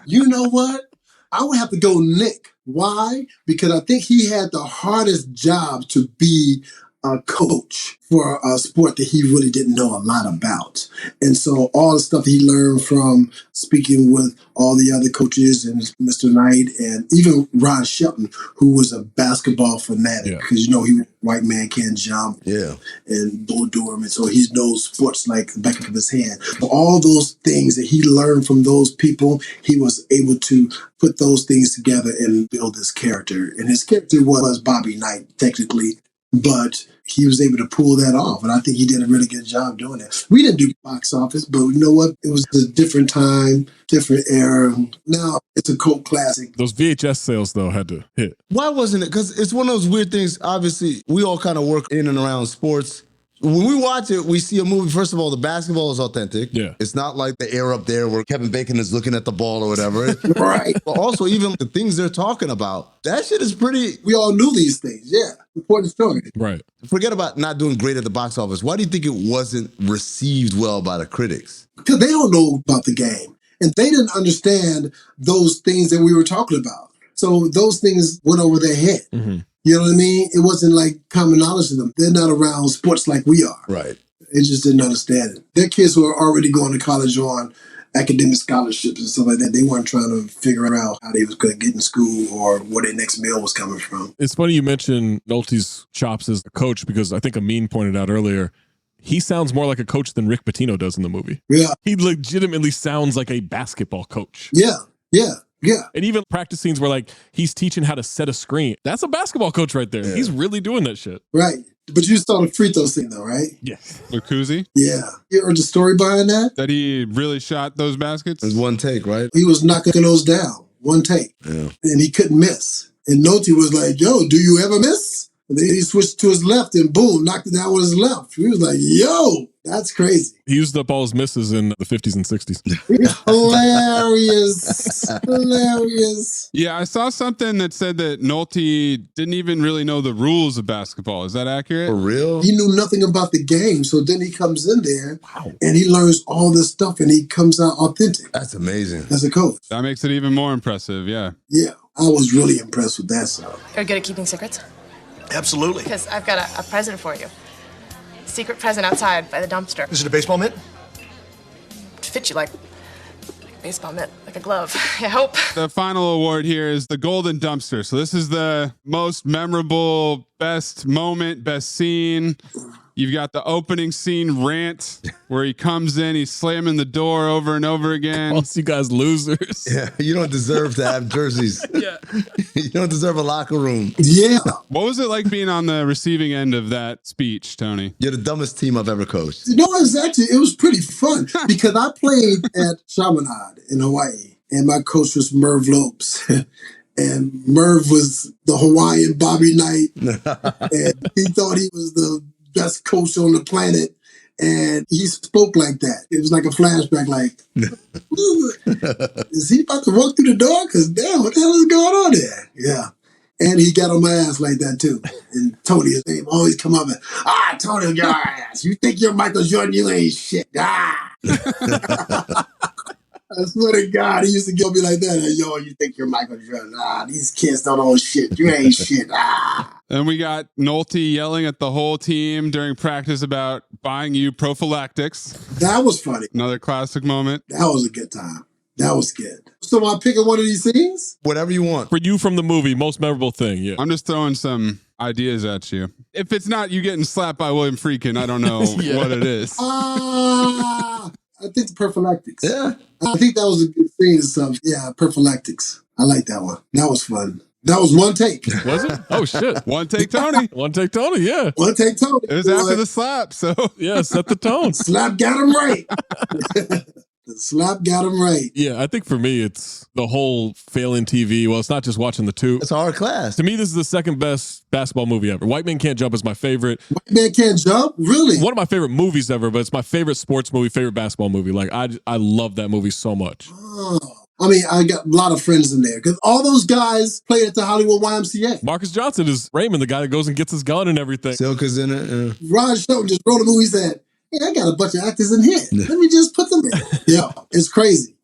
You know what? I would have to go Nick. Why? Because I think he had the hardest job to be a coach for a sport that he really didn't know a lot about. And so all the stuff he learned from speaking with all the other coaches and Mr. Knight and even Ron Shelton, who was a basketball fanatic, because, you know, he was white man can't jump and Bull Durham. And so he knows sports like the back of his hand. All those things that he learned from those people, he was able to put those things together and build this character. And his character was Bobby Knight, technically, but he was able to pull that off. And I think he did a really good job doing it. We didn't do box office, but you know what? It was a different time, different era. Now it's a cult classic. Those VHS sales, though, had to hit. Why wasn't it? Because it's one of those weird things. Obviously, we all kind of work in and around sports. When we watch it, we see a movie. First of all, the basketball is authentic. Yeah. It's not like the air up there where Kevin Bacon is looking at the ball or whatever. Right. But also, even the things they're talking about, that shit is pretty. We all knew these things. Yeah. Important story. Right. Forget about not doing great at the box office. Why do you think it wasn't received well by the critics? Because they don't know about the game. And they didn't understand those things that we were talking about. So those things went over their head. Mm-hmm. You know what I mean? It wasn't like common knowledge to them. They're not around sports like we are. Right. They just didn't understand it. Their kids who are already going to college on academic scholarships and stuff like that, they weren't trying to figure out how they was going to get in school or where their next meal was coming from. It's funny you mentioned Nolte's chops as a coach because I think Amin pointed out earlier, he sounds more like a coach than Rick Pitino does in the movie. Yeah. He legitimately sounds like a basketball coach. Yeah. Yeah. Yeah. And even practice scenes where like he's teaching how to set a screen. That's a basketball coach right there. Yeah. He's really doing that shit. Right. But you saw the free throw scene though, right? Yes. With Kuzi? Yeah. You heard the story behind that? That he really shot those baskets? It was one take, right? He was knocking those down. One take. Yeah. And he couldn't miss. And Nolte was like, yo, do you ever miss? And then he switched to his left and boom, knocked it down with his left. He was like, yo, that's crazy. He used up all his misses in the 50s and 60s. Hilarious. Hilarious. Yeah, I saw something that said that Nolte didn't even really know the rules of basketball. Is that accurate? For real? He knew nothing about the game. So then he comes in there and he learns all this stuff and he comes out authentic That's amazing. as a coach. That makes it even more impressive, yeah. Yeah. I was really impressed with that stuff. You're good at keeping secrets? Absolutely. Because I've got a present for you. Secret present outside by the dumpster. Is it a baseball mitt? It fits you like a baseball mitt, like a glove. I hope. The final award here is the Golden Dumpster. So this is the most memorable, best moment, best scene. You've got the opening scene rant where he comes in, he's slamming the door over and over again. Calls you guys losers. Yeah, you don't deserve to have jerseys. Yeah. You don't deserve a locker room. Yeah. What was it like being on the receiving end of that speech, Tony? You're the dumbest team I've ever coached. You know, it was pretty fun because I played at Chaminade in Hawaii and my coach was Merv Lopes. And Merv was the Hawaiian Bobby Knight. And he thought he was the best coach on the planet. And he spoke like that. It was like a flashback, like, is he about to walk through the door? Because damn, what the hell is going on there? Yeah. And he got on my ass like that too. And Tony, his name, always come up and, Tony will get our ass. You think you're Michael Jordan, you ain't shit. I swear to God, he used to go me like that. Like, yo, you think you're Michael Jordan? These kids don't know shit. You ain't shit. And we got Nolte yelling at the whole team during practice about buying you prophylactics. That was funny. Another classic moment. That was a good time. That was good. So am I picking one of these scenes? Whatever you want. For you from the movie, most memorable thing, yeah. I'm just throwing some ideas at you. If it's not you getting slapped by William Friedkin, I don't know what it is. I think the prophylactics. Yeah. I think that was a good scene and stuff. Yeah, prophylactics. I like that one. That was fun. That was one take. Was it? Oh, shit. One take Tony. One take Tony, yeah. One take Tony. It was after the slap, so. Yeah, set the tone. Slap got him right. The slap got him right. Yeah, I think for me, it's the whole failing TV. Well, it's not just watching the two. It's our class. To me, this is the second best basketball movie ever. White Man Can't Jump is my favorite. White Man Can't Jump? Really? One of my favorite movies ever, but it's my favorite sports movie, favorite basketball movie. Like, I love that movie so much. Oh. I mean, I got a lot of friends in there because all those guys played at the Hollywood YMCA. Marcus Johnson is Raymond, the guy that goes and gets his gun and everything. Silka's in it. Raj Shelton just wrote a movie. He said, hey, I got a bunch of actors in here. Let me just put them in. Yeah, it's crazy.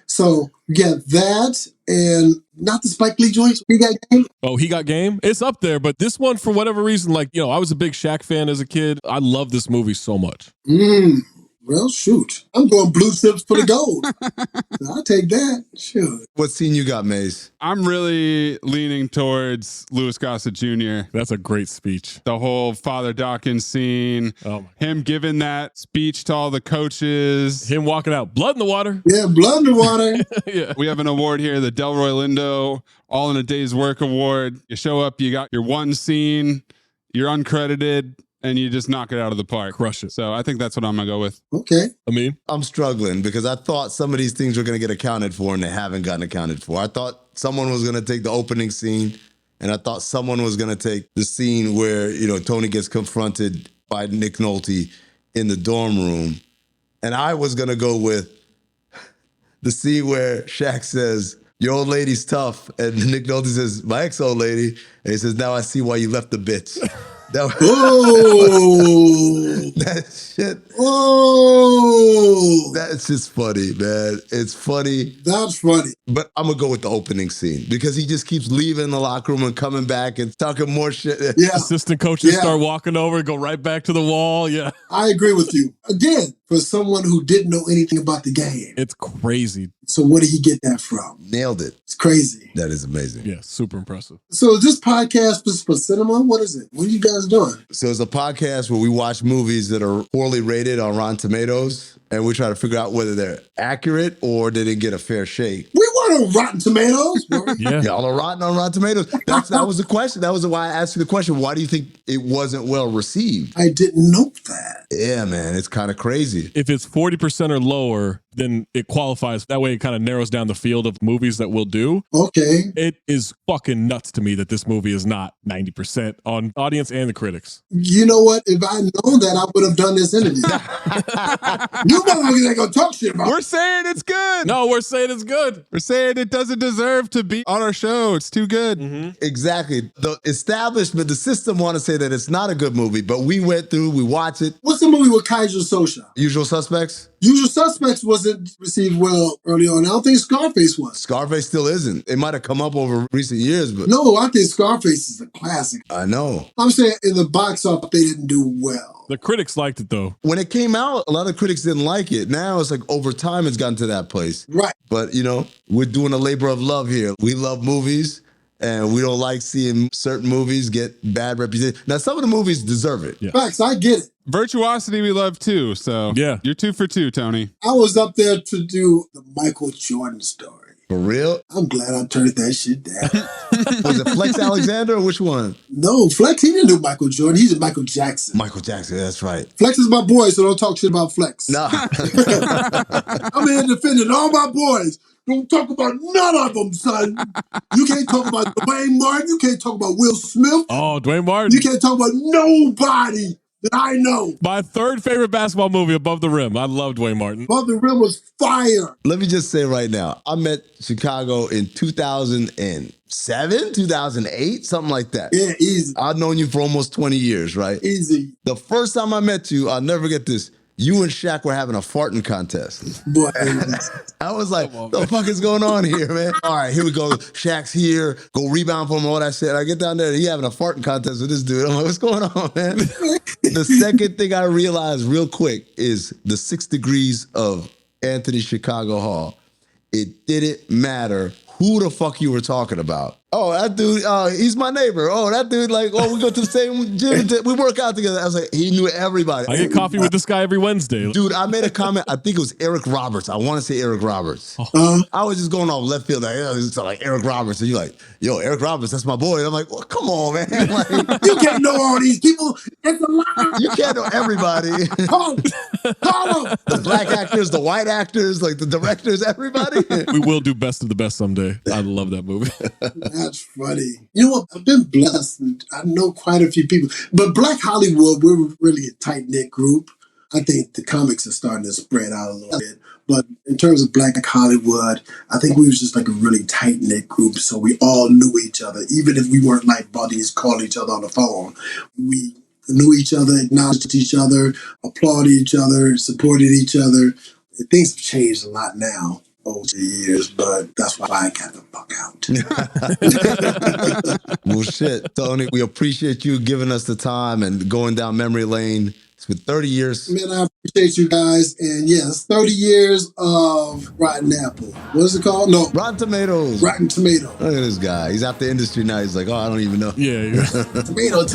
So you get that and not the Spike Lee joints. He Got Game. Oh, He Got Game? It's up there, but this one, for whatever reason, like, I was a big Shaq fan as a kid. I love this movie so much. Well, shoot. I'm going blue chips for the gold. So I'll take that. Sure. What scene you got, Maze? I'm really leaning towards Louis Gossett Jr. That's a great speech. The whole Father Dawkins scene. Him giving that speech to all the coaches. Him walking out. Blood in the water. Yeah, blood in the water. Yeah. We have an award here, the Delroy Lindo All in a Day's Work Award. You show up, you got your one scene, you're uncredited, and you just knock it out of the park. Crush it. So I think that's what I'm going to go with. Okay. I'm struggling because I thought some of these things were going to get accounted for and they haven't gotten accounted for. I thought someone was going to take the opening scene and I thought someone was going to take the scene where, Tony gets confronted by Nick Nolte in the dorm room. And I was going to go with the scene where Shaq says, your old lady's tough. And Nick Nolte says, my ex-old lady. And he says, now I see why you left the bitch. That shit. Oh, that's just funny, man. It's funny. That's funny. But I'm gonna go with the opening scene because he just keeps leaving the locker room and coming back and talking more shit. Yeah. Assistant coaches start walking over and go right back to the wall. Yeah. I agree with you. Again, for someone who didn't know anything about the game. It's crazy. So where did he get that from? Nailed it. It's crazy. That is amazing. Yeah, super impressive. So is this podcast just for cinema? What is it? What are you guys doing? So it's a podcast where we watch movies that are poorly rated on Rotten Tomatoes, and we try to figure out whether they're accurate or they didn't get a fair shake. We weren't on Rotten Tomatoes. Y'all are rotten on Rotten Tomatoes. That was the question. That was why I asked you the question. Why do you think it wasn't well received? I didn't know that. Yeah, man. It's kind of crazy. If it's 40% or lower, then it qualifies. That way it kind of narrows down the field of movies that we'll do. Okay. It is fucking nuts to me that this movie is not 90% on audience and the critics. You know what? If I'd known that, I would have done this interview. You motherfuckers ain't gonna talk shit about We're saying it's good. No, we're saying it's good. We're saying it doesn't deserve to be on our show. It's too good. Exactly. The establishment, the system want to say that it's not a good movie, but we went through, we watched it. What's the movie with Kaiser Sosa? Usual Suspects? Usual Suspects wasn't received well early on. I don't think Scarface was. Scarface still isn't. It might have come up over recent years, but... No, I think Scarface is a classic. I know. I'm saying in the box office, they didn't do well. The critics liked it, though. When it came out, a lot of critics didn't like it. Now it's like over time it's gotten to that place. Right. But, you know, we're doing a labor of love here. We love movies, and we don't like seeing certain movies get bad reputation. Now, some of the movies deserve it. Yeah. Facts, I get it. Virtuosity we love too. So yeah, you're 2 for 2, Tony. I was up there to do the Michael Jordan story. For real? I'm glad I turned that shit down. Was it Flex Alexander or which one? No, Flex, he didn't do Michael Jordan. He did Michael Jackson. Michael Jackson, that's right. Flex is my boy, so don't talk shit about Flex. No. I'm here defending all my boys. Don't talk about none of them, son. You can't talk about Dwayne Martin. You can't talk about Will Smith. Oh, Dwayne Martin. You can't talk about nobody that I know. My third favorite basketball movie, Above the Rim. I love Dwayne Martin. Above the Rim was fire. Let me just say right now, I met Chicago in 2007, 2008, something like that. Yeah, easy. I've known you for almost 20 years, right? Easy. The first time I met you, I'll never forget this. You and Shaq were having a farting contest. Boy, I was like, what the fuck is going on here, man? All right, here we go. Shaq's here. Go rebound for him, all that shit. I get down there, he having a farting contest with this dude. I'm like, what's going on, man? The second thing I realized real quick is the 6 degrees of Anthony Chicago Hall. It didn't matter who the fuck you were talking about. Oh, that dude, he's my neighbor. Oh, that dude, like, oh, we go to the same gym. We work out together. I was like, he knew everybody. I get coffee with this guy every Wednesday. Dude, I made a comment. I think it was Eric Roberts. I want to say Eric Roberts. I was just going off left field. Like, it's like Eric Roberts. And you're like, yo, Eric Roberts, that's my boy. And I'm like, well, come on, man. Like, you can't know all these people. It's a lie. You can't know everybody. Call them. The black actors, the white actors, like the directors, everybody. We will do Best of the Best someday. I love that movie. That's funny. You know what? I've been blessed. I know quite a few people. But Black Hollywood, we're really a tight-knit group. I think the comics are starting to spread out a little bit. But in terms of Black Hollywood, I think we was just like a really tight-knit group. So we all knew each other. Even if we weren't like buddies, calling each other on the phone. We knew each other, acknowledged each other, applauded each other, supported each other. Things have changed a lot now over the years, but that's why I got the fuck out. Well, shit, Tony, we appreciate you giving us the time and going down memory lane. It's been 30 years. Man, I appreciate you guys. And yes, 30 years of Rotten Apple. What is it called? No. Rotten Tomatoes. Rotten Tomato. Look at this guy. He's out the industry now. He's like, oh, I don't even know. Yeah. Tomatoes.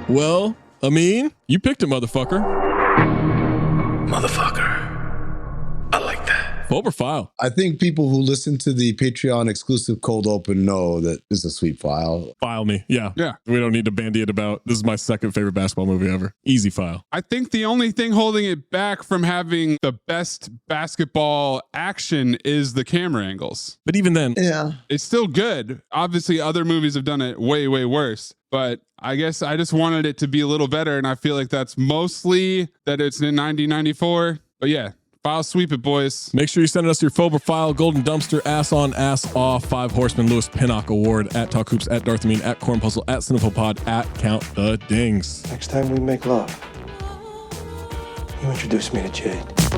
Well, Amin, you picked it, motherfucker. Motherfucker. I like that. Phobe or file? I think people who listen to the Patreon exclusive cold open know that this is a sweet file. File me. Yeah. Yeah. We don't need to bandy it about. This is my second favorite basketball movie ever. Easy file. I think the only thing holding it back from having the best basketball action is the camera angles. But even then, yeah, it's still good. Obviously, other movies have done it way, way worse. But I guess I just wanted it to be a little better. And I feel like that's mostly that it's in 1994. But yeah. File sweep it, boys. Make sure you send us your Phobe or file, Golden Dumpster, Ass On, Ass Off, 5 Horsemen, Lewis Pinnock Award, at Talk Hoops, at Darth Amin, at Corn Puzzle, at Cinephobe Pod, at Count the Dings. Next time we make love, you introduce me to Jade.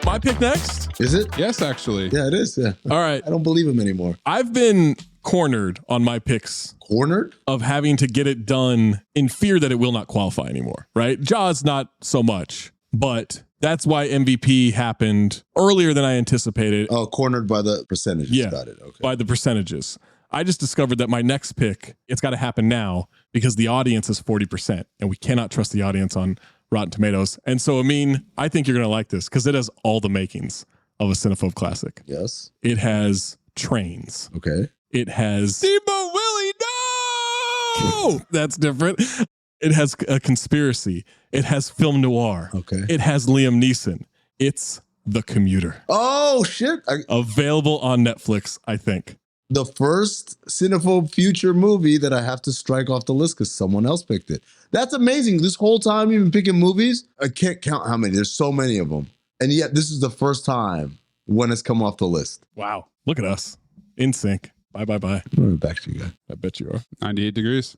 My pick next? Is it? Yes, actually. Yeah, it is. Yeah. All right. I don't believe him anymore. I've been cornered on my picks. Cornered? Of having to get it done in fear that it will not qualify anymore, right? Jaws, not so much, but that's why MVP happened earlier than I anticipated. Oh, cornered by the percentages. Yeah, Got it. Okay. by the percentages. I just discovered that my next pick, it's got to happen now because the audience is 40%, and we cannot trust the audience on Rotten Tomatoes. And so, Amin, I think you're going to like this because it has all the makings of a Cinephobe classic. Yes. It has trains. Okay. It has... Steamboat Willie, no! That's different. It has a conspiracy. It has film noir. Okay. It has Liam Neeson. It's The Commuter. Oh, shit. Available on Netflix, I think. The first Cinephobe future movie that I have to strike off the list because someone else picked it. That's amazing. This whole time you've been picking movies, I can't count how many. There's so many of them. And yet this is the first time when it's come off the list. Wow. Look at us. In sync. Bye. I'm back to you guys. I bet you are. 98 degrees.